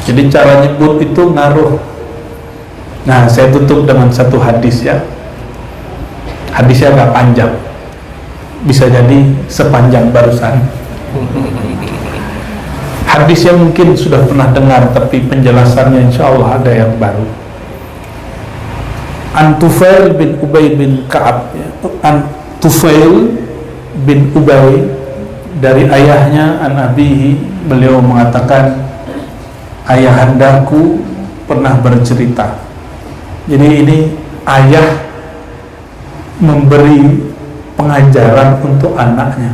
Jadi cara nyebut itu ngaruh. Nah, saya tutup dengan satu hadis ya. Hadisnya agak panjang, bisa jadi sepanjang barusan. Hadis yang mungkin sudah pernah dengar, tapi penjelasannya insya Allah ada yang baru. An Tufail bin Ubay bin Ka'ab ya. An Tufail bin Ubay dari ayahnya an abihi, beliau mengatakan, ayahandaku pernah bercerita. Jadi ini ayah memberi pengajaran untuk anaknya.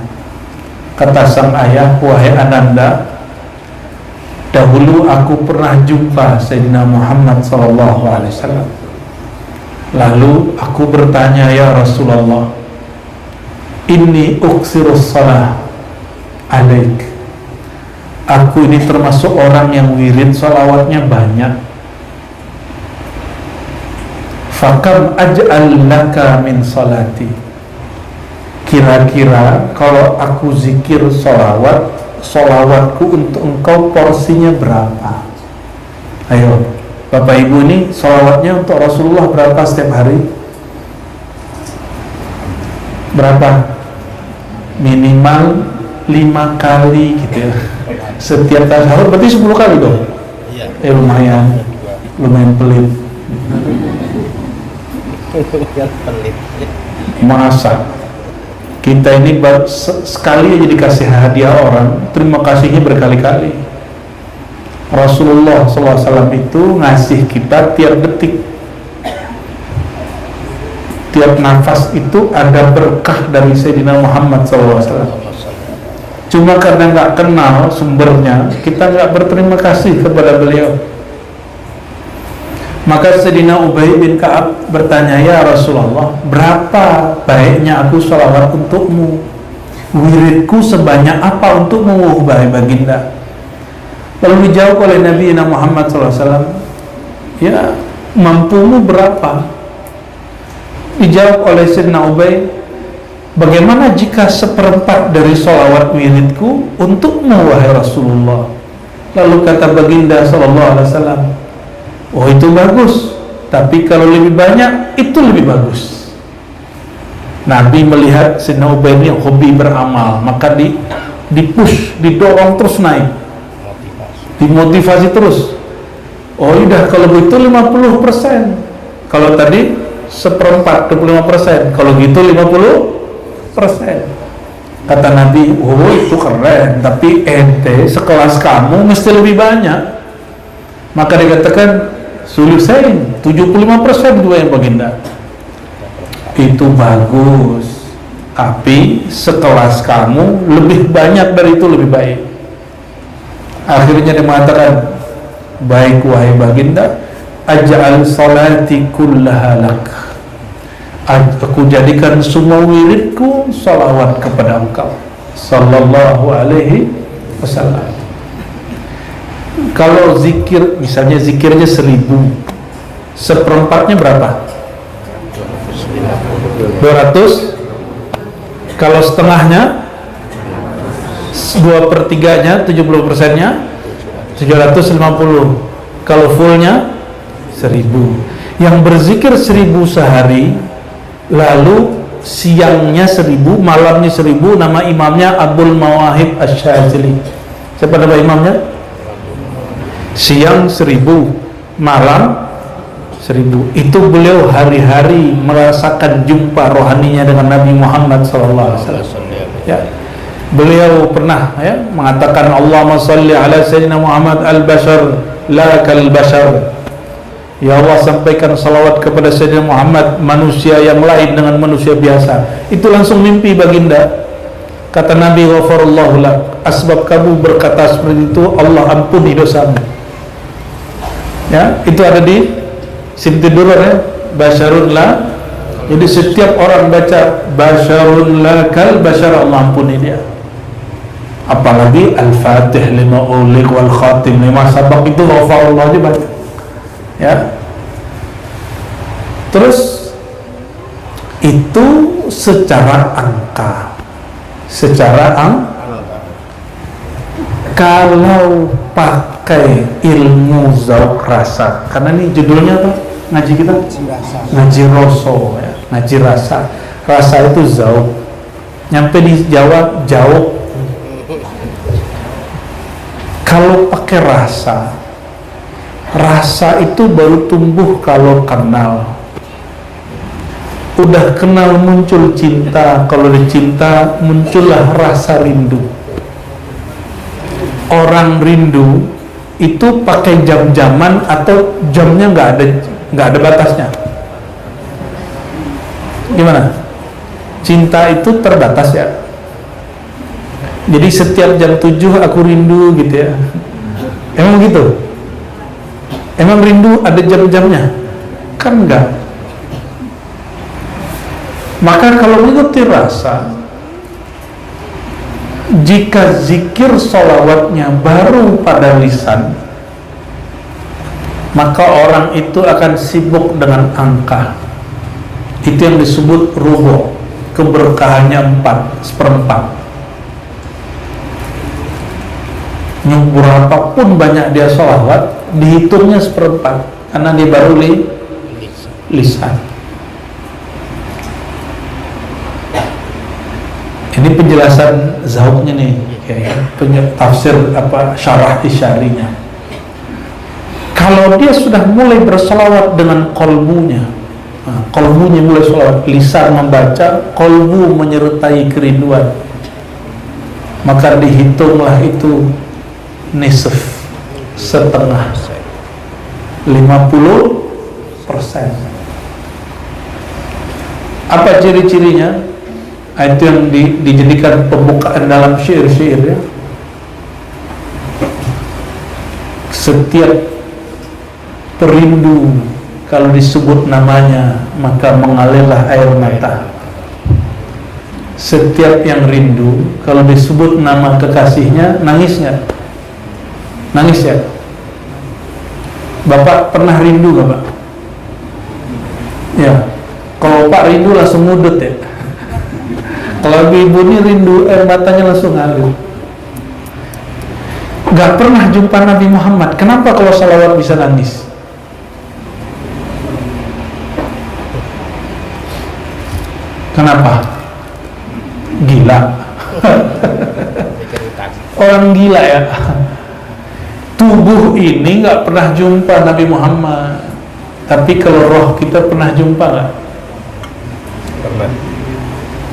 Kata sang ayah, wahai Ananda, dahulu aku pernah jumpa Sayyidina Muhammad SAW. Lalu aku bertanya, ya Rasulullah, inni uksirus salah alaik. Aku ini termasuk orang yang wirid salawatnya banyak. Fakam aj'al laka min salati. Kira-kira kalau aku zikir salawat, salawatku untuk engkau porsinya berapa? Ayo, Bapak Ibu, ini salawatnya untuk Rasulullah berapa setiap hari? Berapa? Minimal 5 kali gitu ya. Setiap tasawuf berarti 10 kali dong? Iya. Lumayan pelit. Masa kita ini sekali aja dikasih hadiah orang, terima kasihnya berkali-kali. Rasulullah SAW itu ngasih kita tiap detik, tiap nafas itu ada berkah dari Sayyidina Muhammad SAW. Cuma karena nggak kenal sumbernya, kita nggak berterima kasih kepada beliau. Maka Sayyidina Ubay bin Ka'ab bertanya, ya Rasulullah, berapa baiknya aku sholawat untukmu? Wiridku sebanyak apa untukmu, wahai baginda? Lalu dijawab oleh Nabi Muhammad SAW, ya mampumu berapa? Dijawab oleh Sayyidina Ubay, bagaimana jika seperempat dari sholawat wiridku untukmu, wahai Rasulullah? Lalu kata baginda SAW, oh itu bagus, tapi kalau lebih banyak itu lebih bagus. Nabi melihat Sayyidina Ubay ini hobi beramal, maka dipush, didorong terus naik, dimotivasi terus. Oh udah, kalau begitu 50%, kalau tadi seperempat 25%, kalau gitu 50%. Kata Nabi, oh itu keren, tapi ente sekelas kamu mesti lebih banyak. Maka dikatakan sulusain, 75% juga yang baginda. Itu bagus, tapi sekelas kamu lebih banyak dari itu lebih baik. Akhirnya dia mengatakan, baik wahai baginda, aj'al salati kullaha lak, aku jadikan semua wiridku salawat kepada engkau sallallahu alaihi wasallam. Kalau zikir, misalnya zikirnya 1000, seperempatnya berapa? 200. Kalau setengahnya, 2/3-nya, 70%-nya 750. Kalau fullnya 1000. Yang berzikir 1000 sehari, lalu siangnya 1000, malamnya 1000, nama imamnya Abdul Mawahib Asy-Syadzili. Siapa nama imamnya? Siang 1000, malam 1000. Itu beliau hari-hari merasakan jumpa rohaninya dengan Nabi Muhammad SAW. Ya. Beliau pernah mengatakan, Allahumma salli ala Sayyidina Muhammad al-bashar la kal-bashar. Ya Allah, sampaikan salawat kepada Sayyidina Muhammad, manusia yang lain dengan manusia biasa. Itu langsung mimpi baginda. Kata Nabi, ghafarallahu lak, asbab kamu berkata seperti itu, Allah ampuni dosamu. Ya, itu ada di Sinti Durar, ya, basyarun la. Jadi setiap orang baca basyarun la kal bashar, Allah ampuni dia. Apalagi Al-Fatih lima ulik wal khatim lima sabak, itu ghafarallah aja baca. Ya. Terus itu secara angka, kalau pakai ilmu zauq rasa, karena ini judulnya apa ngaji kita? Ngaji roso, ya. Ngaji rasa. Rasa itu zauq. Nyampe di Jawa, jauh. Kalau pakai rasa, rasa itu baru tumbuh kalau kenal. Udah kenal muncul cinta, kalau ada cinta muncullah rasa rindu. Orang rindu itu pakai jam-jaman atau jamnya nggak ada batasnya. Gimana? Cinta itu terbatas, ya. Jadi setiap jam 7 aku rindu gitu, ya. Emang gitu? Emang rindu ada jam-jamnya? Kan enggak. Maka kalau mengikuti rasa, jika zikir sholawatnya baru pada lisan, maka orang itu akan sibuk dengan angka. Itu yang disebut rubu', keberkahannya 4/4. Berapapun banyak dia sholawat, dihitungnya 1/4, karena dia baru lisan. Ini penjelasan zauqnya nih, tafsir syarah isyarinya. Kalau dia sudah mulai berselawat dengan kolbunya, kolbunya mulai selawat, lisan membaca, kolbu menyertai kerinduan, maka dihitunglah itu nisf, setengah, 50%. Apa ciri-cirinya? Itu yang dijadikan pembukaan dalam syair-syair ya. Setiap perindu kalau disebut namanya maka mengalirlah air mata. Setiap yang rindu kalau disebut nama kekasihnya nangis nggak? Nangis ya? Bapak pernah rindu gak Pak? Ya. Kalau Pak rindu langsung ngudut ya. Kalau ibu ini rindu air matanya langsung ngalir. Gak pernah jumpa Nabi Muhammad. Kenapa kalau salawat bisa nangis? Kenapa? Gila. Orang gila ya. Tubuh ini gak pernah jumpa Nabi Muhammad. Tapi kalau roh kita pernah jumpa gak? Pernah.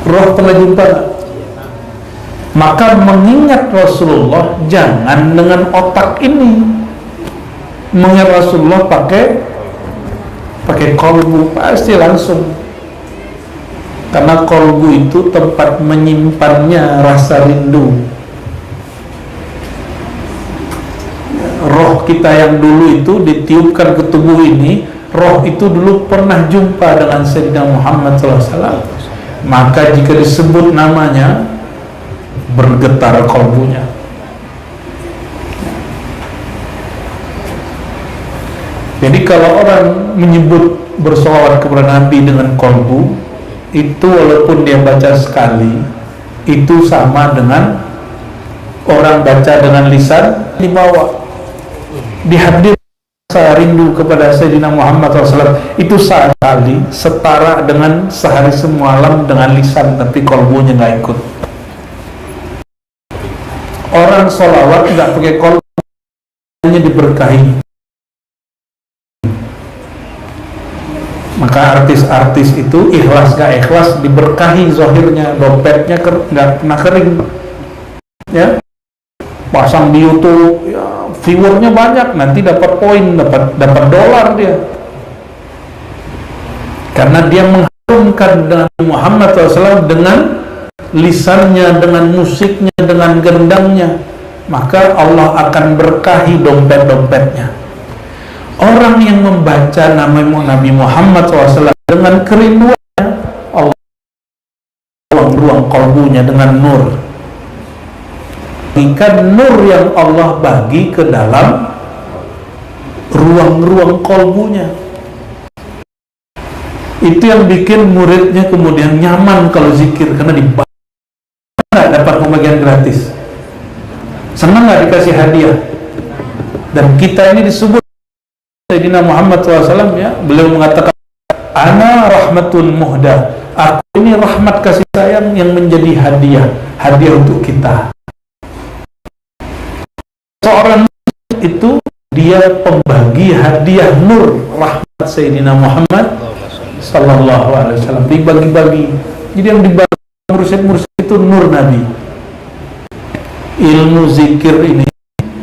Roh pernah jumpa gak? Maka mengingat Rasulullah jangan dengan otak ini. Mengingat Rasulullah pakai kolbu, pasti langsung. Karena kolbu itu tempat menyimpannya rasa rindu. Roh kita yang dulu itu ditiupkan ke tubuh ini, roh itu dulu pernah jumpa dengan Sayyidina Muhammad SAW. Maka jika disebut namanya, bergetar kolbunya. Jadi kalau orang menyebut bersolawat kepada Nabi dengan kolbu, itu walaupun dia baca sekali, itu sama dengan orang baca dengan lisan dibawa. Dihadir rasa rindu kepada Sayyidina Muhammad SAW itu sekali setara dengan sehari semalam dengan lisan, tapi kolbunya nggak ikut. Orang sholawat nggak pakai kolbu, hanya diberkahi. Maka artis-artis itu ikhlas gak ikhlas diberkahi zahirnya, dompetnya nggak pernah kering. Ya, pasang di YouTube, ya, viewernya banyak, nanti dapat poin, dapat dolar dia. Karena dia mengharumkan dengan Muhammad SAW dengan lisannya, dengan musiknya, dengan gendangnya, maka Allah akan berkahi dompet-dompetnya. Orang yang membaca nama Nabi Muhammad SAW dengan kerinduannya, Allah ruang kolbunya dengan nur. Ikan nur yang Allah bagi ke dalam ruang-ruang kolbunya. Itu yang bikin muridnya kemudian nyaman kalau zikir, karena nggak dapat pembagian gratis, senang nggak dikasih hadiah. Dan kita ini disebut Sayyidina Muhammad SAW ya, beliau mengatakan ana rahmatun muhda, aku ini rahmat kasih sayang yang menjadi hadiah untuk kita. Seorang itu dia pembagi hadiah nur rahmat Sayyidina Muhammad Sallallahu Alaihi Wasallam, dibagi-bagi. Jadi yang dibagi mursyid itu nur Nabi. Ilmu zikir ini,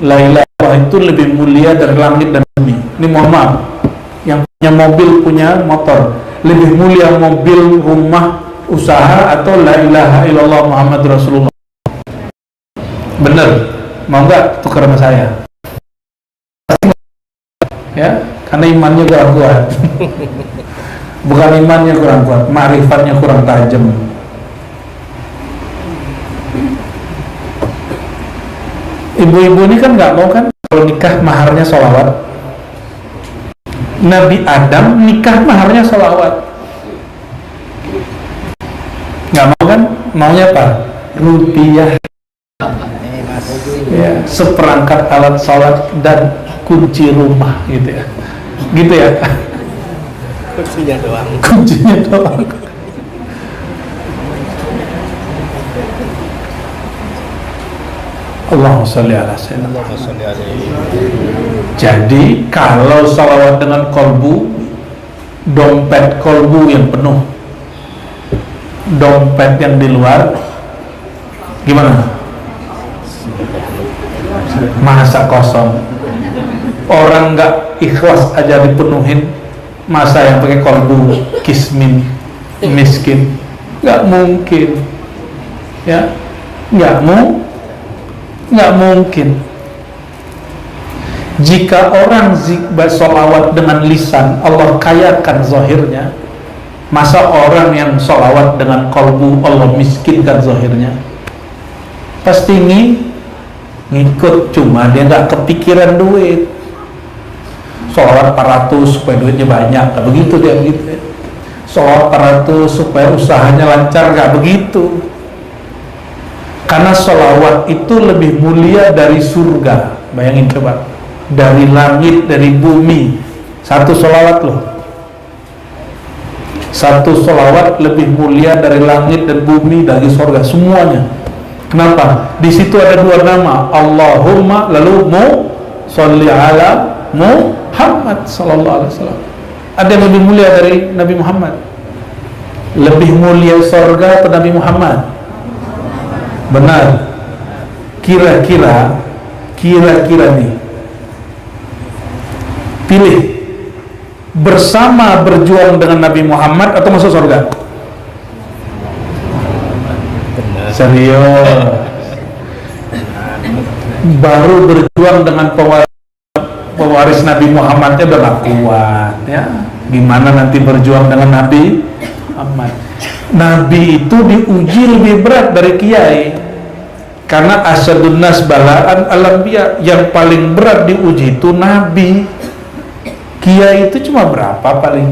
la ilaha illallah, itu lebih mulia dari langit dan bumi. Ini mohon maaf, yang punya mobil, punya motor, lebih mulia mobil, rumah, usaha, atau la ilaha illallah Muhammad Rasulullah? Bener? Mau nggak tukar sama saya? Ya, karena imannya kurang kuat. Bukan imannya kurang kuat, ma'rifatnya kurang tajam. Ibu-ibu ini kan nggak mau kan kalau nikah maharnya sholawat. Nabi Adam nikah maharnya sholawat. Nggak mau kan? Maunya apa? Rupiah. Ya, seperangkat alat sholat dan kunci rumah gitu ya. Gitu ya. Kuncinya doang. Kuncinya doang. Allahumma sholli ala sayyidina. Jadi kalau salawat dengan kolbu, dompet kolbu yang penuh, dompet yang di luar gimana? Masa kosong. Orang nggak ikhlas aja dipenuhin, masa yang pakai kolbu kismin miskin? Nggak mungkin, ya, nggak mungkin. Jika orang bersolawat dengan lisan, Allah kayakan zahirnya. Masa orang yang solawat dengan kolbu, Allah miskinkan zahirnya? Pasti ngikut, cuma dia nggak kepikiran duit. Solawat 400 supaya duitnya banyak, nggak begitu dia begitu. Solawat 400 supaya usahanya lancar, nggak begitu. Karena solawat itu lebih mulia dari surga. Bayangin coba, dari langit, dari bumi, satu solawat loh. Satu solawat lebih mulia dari langit dan bumi, dari surga, semuanya. Kenapa? Di situ ada dua nama, Allahumma lalu sholli ala Muhammad sallallahu alaihi wasallam. Ada yang lebih mulia dari Nabi Muhammad? Lebih mulia surga atau Nabi Muhammad? Benar. Kira-kira nih, pilih bersama berjuang dengan Nabi Muhammad atau masuk surga? Serius. Baru berjuang dengan pewaris Nabi Muhammadnya udah gak kuat, ya. Gimana nanti berjuang dengan Nabi Muhammad? Nabi itu diuji lebih berat dari kiai. Karena asyadun nas balaan al-anbiya, yang paling berat diuji itu Nabi. Kiai itu cuma berapa paling.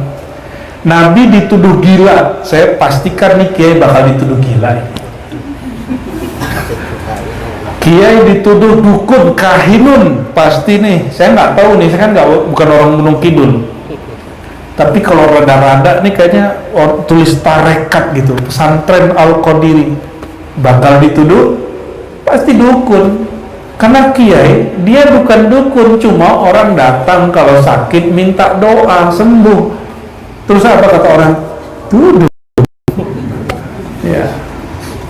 Nabi dituduh gila, saya pastikan nih kiai bakal dituduh gila. Kiai dituduh dukun, kahinun, pasti nih. Saya nggak tahu nih, saya kan bukan orang Gunung Kidul. Tapi kalau rada-rada nih kayaknya tulis tarekat gitu, pesantren Al-Qadiri, bakal dituduh pasti dukun. Karena kiai dia bukan dukun, cuma orang datang kalau sakit minta doa sembuh. Terus apa kata orang? Tuduh. Ya.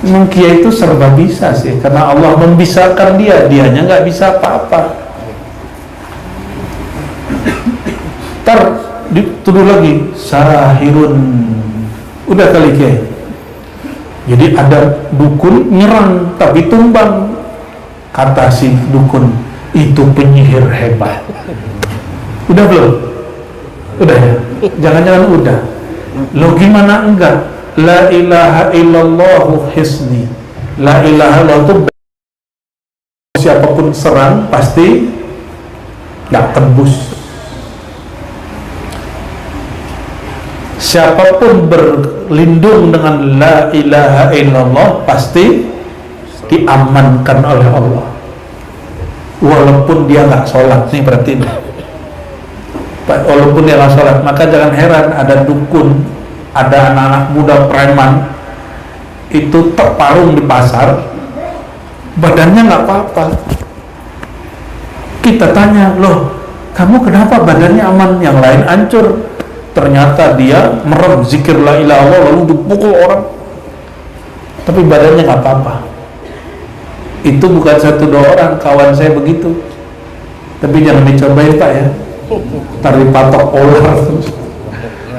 Memang kiai itu serba bisa sih, karena Allah membisarkan dianya nggak bisa apa-apa. Ntar dituduh lagi sahirun, udah kali kiai. Jadi ada dukun nyerang tapi tumbang, kata si dukun itu penyihir hebat. Udah belum? Udah ya? Jangan-jangan udah. Lo gimana enggak? La ilaha illallah hisni. La ilaha illallah itu siapapun serang pasti gak tembus. Siapapun berlindung dengan la ilaha illallah pasti diamankan oleh Allah, walaupun dia gak sholat. Nih berarti walaupun dia gak sholat. Maka jangan heran ada dukun, ada anak-anak muda preman itu terparung di pasar, badannya nggak apa-apa. Kita tanya, loh kamu kenapa badannya aman, yang lain hancur? Ternyata dia merem zikir la ilaha illallah lalu dipukul orang, tapi badannya nggak apa-apa. Itu bukan satu dua orang, kawan saya begitu. Tapi jangan dicobain Pak ya, ntar dipatok ular terus.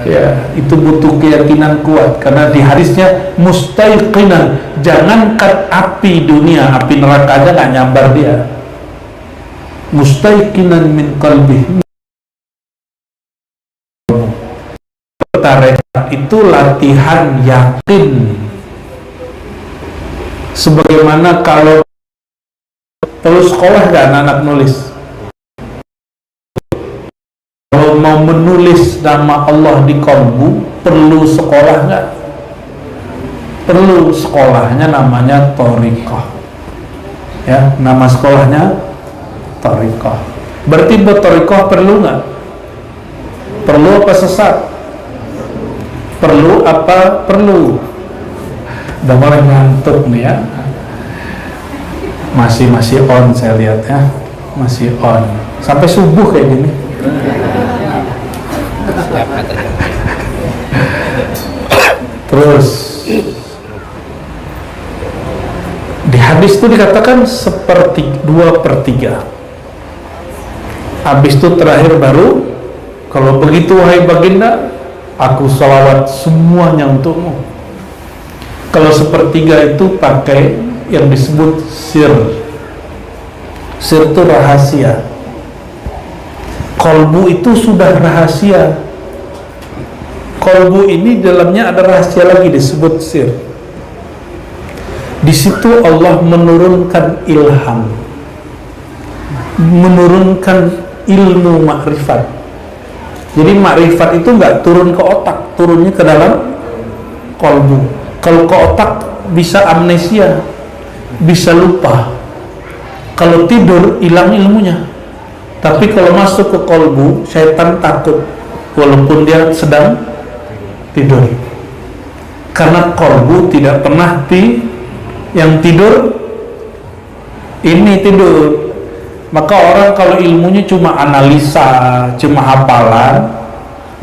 Ya, itu butuh keyakinan kuat, karena di hadisnya mustaiqinan, jangankan api dunia, api neraka aja nggak nyambar dia. Mustaiqinan min qalbi. Tarekat itu latihan yakin. Sebagaimana kalau perlu sekolah nggak anak-anak nulis? Kalau mau menulis nama Allah di kolbu, perlu sekolah nggak? Perlu, sekolahnya namanya thariqah. Ya, nama sekolahnya thariqah. Berarti buat thariqah perlu nggak? Perlu apa sesat? Perlu apa? Perlu. Udah mulai ngantuk nih ya. Masih on saya lihat ya. Masih on. Sampai subuh kayak gini. Terus di hadis itu dikatakan seperti 2/3. Habis itu terakhir baru, kalau begitu wahai baginda, aku salawat semuanya untukmu. Kalau sepertiga itu pakai yang disebut sir. Sir itu rahasia. Kolbu itu sudah rahasia. Kolbu ini dalamnya ada rahasia lagi disebut sir. Di situ Allah menurunkan ilham, menurunkan ilmu makrifat. Jadi makrifat itu nggak turun ke otak, turunnya ke dalam kolbu. Kalau ke otak bisa amnesia, bisa lupa. Kalau tidur hilang ilmunya. Tapi kalau masuk ke kolbu, syaitan takut walaupun dia sedang tidur. Karena kolbu tidak pernah yang tidur ini tidur. Maka orang kalau ilmunya cuma analisa, cuma hafalan,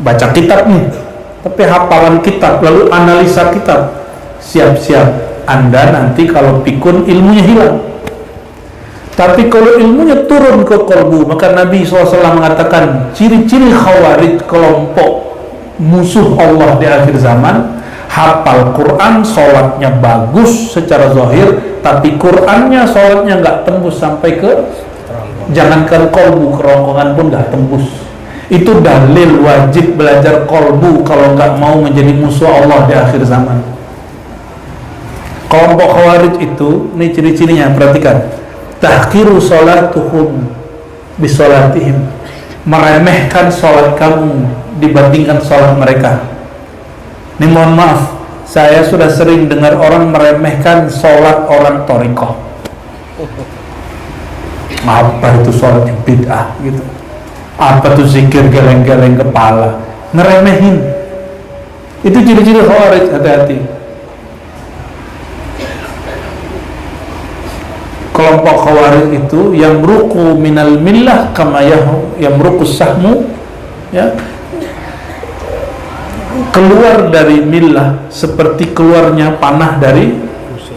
baca kitab nih, tapi hafalan kitab lalu analisa kitab, siap-siap Anda nanti kalau pikun ilmunya hilang. Tapi kalau ilmunya turun ke kolbu, maka Nabi SAW mengatakan ciri-ciri khawarij, kelompok musuh Allah di akhir zaman, hafal Quran, sholatnya bagus secara zahir, tapi Qurannya, sholatnya nggak tembus sampai ke, jangankan kolbu, kerongkongan pun nggak tembus. Itu dalil wajib belajar kolbu kalau nggak mau menjadi musuh Allah di akhir zaman. Kelompok khawarij itu, ini ciri-cirinya, perhatikan. Tahqiru sholatuhum bisolatihim, meremehkan sholat kamu dibandingkan sholat mereka. Ini mohon maaf, saya sudah sering dengar orang meremehkan sholat orang thariqah. Apa itu sholat yang bid'ah gitu, apa tuh zikir geleng-geleng kepala, ngeremehin. Itu ciri-ciri khawarij, hati-hati. Kelompok khawarij itu yang ruku minal millah kama yang ruku sahmu, ya, keluar dari millah seperti keluarnya panah dari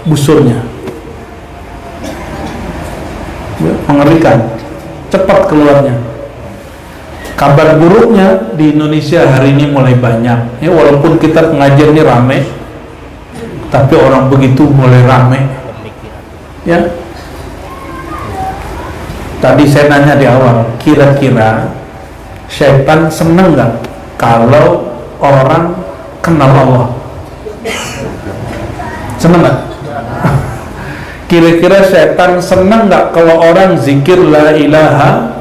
busurnya, ya, mengerikan, cepat keluarnya. Kabar buruknya di Indonesia hari ini mulai banyak, ya, walaupun kita pengajian ini rame, tapi orang begitu mulai rame, ya. Tadi saya nanya di awal, kira-kira syaitan seneng nggak kalau orang kenal Allah? Seneng nggak? Kira-kira syaitan seneng nggak kalau orang zikir la ilaha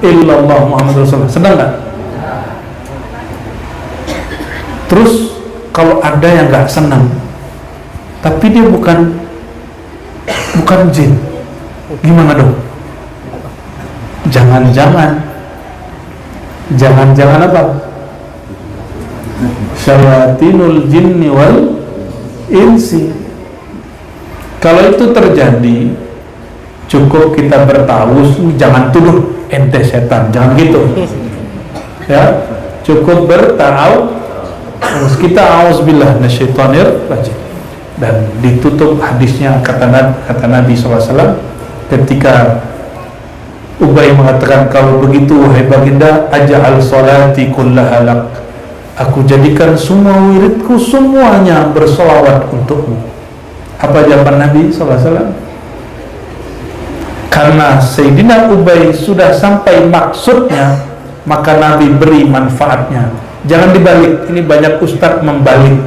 illallah Muhammad Rasulullah? Seneng nggak? Terus kalau ada yang nggak seneng, tapi dia bukan jin, gimana dong? Jangan-jangan apa? Syayatinul jinni wal insi. Kalau itu terjadi, cukup kita bertawus, jangan tuduh ente setan, jangan gitu. Ya, cukup bertawus, kita auzubillah minasyaitonir rajim. Dan ditutup hadisnya kata Nabi SAW ketika Ubay mengatakan, kalau begitu wahai baginda, aja'al sholati kullaha lak, aku jadikan semua wiridku semuanya bersolawat untukmu. Apa jawaban Nabi SAW? Karena Sayyidina Ubay sudah sampai maksudnya, maka Nabi beri manfaatnya. Jangan dibalik, ini banyak ustadz membalik.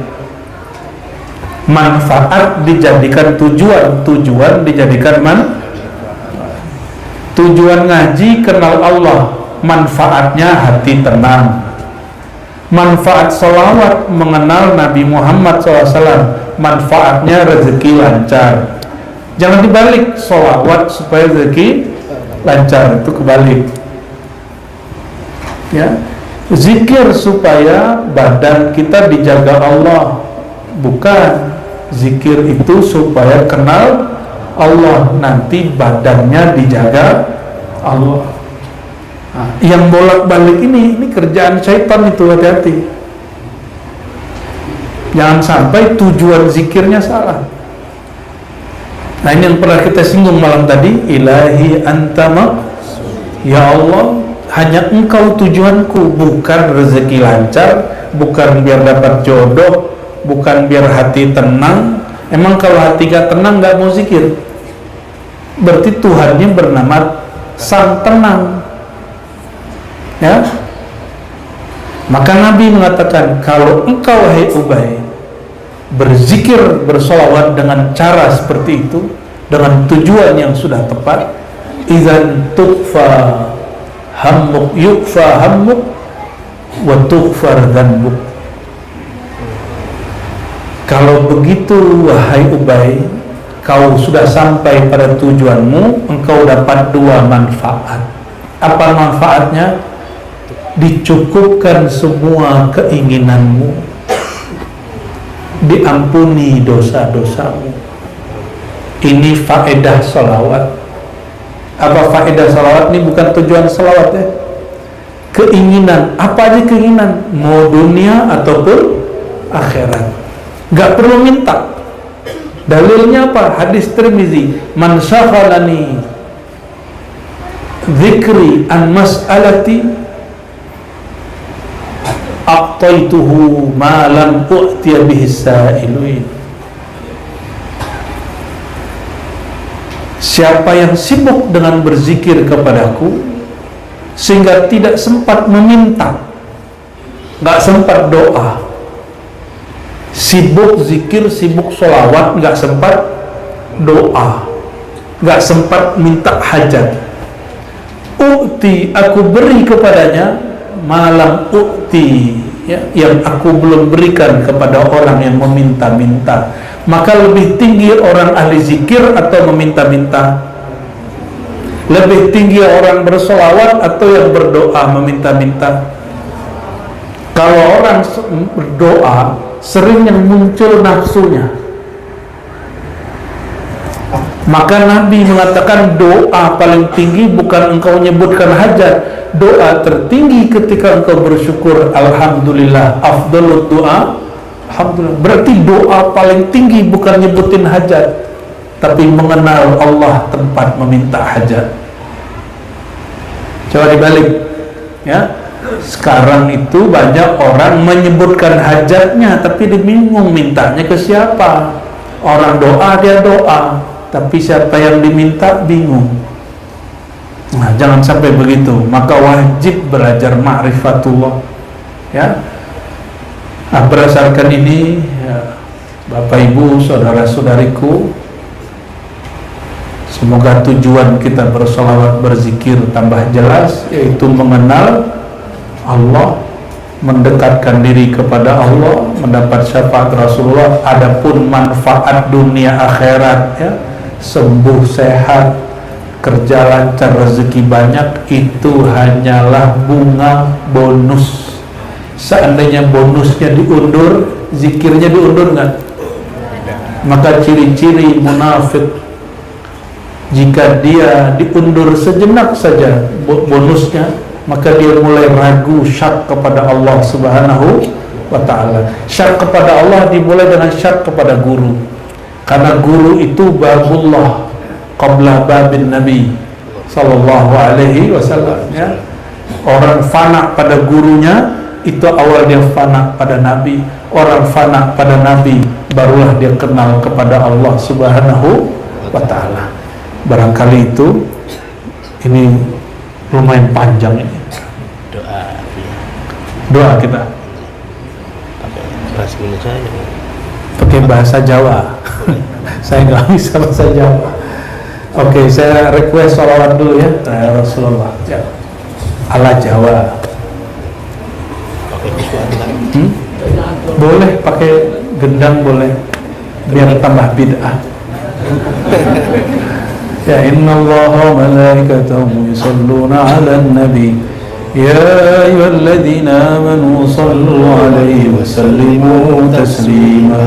Manfaat dijadikan tujuan, tujuan dijadikan tujuan ngaji kenal Allah, manfaatnya hati tenang. Manfaat salawat mengenal Nabi Muhammad SAW, manfaatnya rezeki lancar. Jangan dibalik, salawat supaya rezeki lancar, itu kebalik. Ya, zikir supaya badan kita dijaga Allah, bukan. Zikir itu supaya kenal Allah, nanti badannya dijaga Allah. Nah, yang bolak-balik ini kerjaan syaitan itu, hati-hati. Jangan sampai tujuan zikirnya salah. Nah, ini yang pernah kita singgung malam tadi, ilahi antama, ya Allah, hanya engkau tujuanku, bukan rezeki lancar, bukan biar dapat jodoh, bukan biar hati tenang. Emang kalau hati gak tenang gak mau zikir? Berarti Tuhannya bernama Sang Tenang, ya. Maka Nabi mengatakan, kalau engkau wahai Ubay berzikir, bersolawat dengan cara seperti itu, dengan tujuan yang sudah tepat, idzan tukfa hammuk, yukfa hammuk wa tughfar dhanbuk. Kalau begitu wahai Ubay, kau sudah sampai pada tujuanmu, engkau dapat dua manfaat. Apa manfaatnya? Dicukupkan semua keinginanmu, diampuni dosa-dosamu. Ini faedah salawat. Apa faedah salawat? Ini bukan tujuan salawat ya. Keinginan, apa aja keinginan, mau dunia ataupun akhirat, gak perlu minta. Dalilnya apa? Hadis Tirmizi, man syaghalani dzikri an mas'alati a'taituhu ma lam u'tiya bihi sa'ilin. Siapa yang sibuk dengan berzikir kepadaku sehingga tidak sempat meminta, gak sempat doa, sibuk zikir, sibuk sholawat, gak sempat doa, gak sempat minta hajat, ukti, aku beri kepadanya malam ukti, ya, yang aku belum berikan kepada orang yang meminta-minta. Maka lebih tinggi orang ahli zikir atau meminta-minta? Lebih tinggi orang bersolawat atau yang berdoa meminta-minta? Kalau orang berdoa sering yang muncul nafsunya, maka Nabi mengatakan doa paling tinggi bukan engkau menyebutkan hajat. Doa tertinggi ketika engkau bersyukur, alhamdulillah, afdalud doa, alhamdulillah. Berarti doa paling tinggi bukan nyebutin hajat, tapi mengenal Allah tempat meminta hajat. Coba dibalik, ya. Sekarang itu banyak orang menyebutkan hajatnya, tapi dia bingung mintanya ke siapa. Orang doa, dia doa, tapi siapa yang diminta bingung. Nah, jangan sampai begitu. Maka wajib belajar ma'rifatullah, ya. Nah, berdasarkan ini, ya, Bapak Ibu, saudara-saudariku, semoga tujuan kita bersolawat, berzikir tambah jelas, yaitu mengenal Allah, mendekatkan diri kepada Allah, mendapat syafaat Rasulullah. Adapun manfaat dunia akhirat, ya, sembuh sehat, kerja lancar, rezeki banyak, itu hanyalah bunga bonus. Seandainya bonusnya diundur, zikirnya diundur nggak? Maka ciri-ciri munafik, jika dia diundur sejenak saja bonusnya, maka dia mulai ragu, syak kepada Allah Subhanahu wa ta'ala. Syak kepada Allah dimulai dengan syak kepada guru, karena guru itu babullah qabla babin Nabi sallallahu alaihi wasallam, ya. Orang fana pada gurunya, itu awal dia fana pada Nabi. Orang fana pada Nabi, barulah dia kenal kepada Allah Subhanahu wa ta'ala. Barangkali itu, ini lumayan panjang ini. Doa kita pakai bahasa Jawa. Saya nggak bisa bahasa Jawa. Oke, saya request sholawat dulu ya, Rasulullah, ya. Ala Jawa. Boleh pakai gendang, boleh, biar tambah bid'ah. Ya, innallaha malaikatahu yusholluna 'alan nabi ya ayyuhalladzina amanu shallu 'alaihi wa sallimu taslima.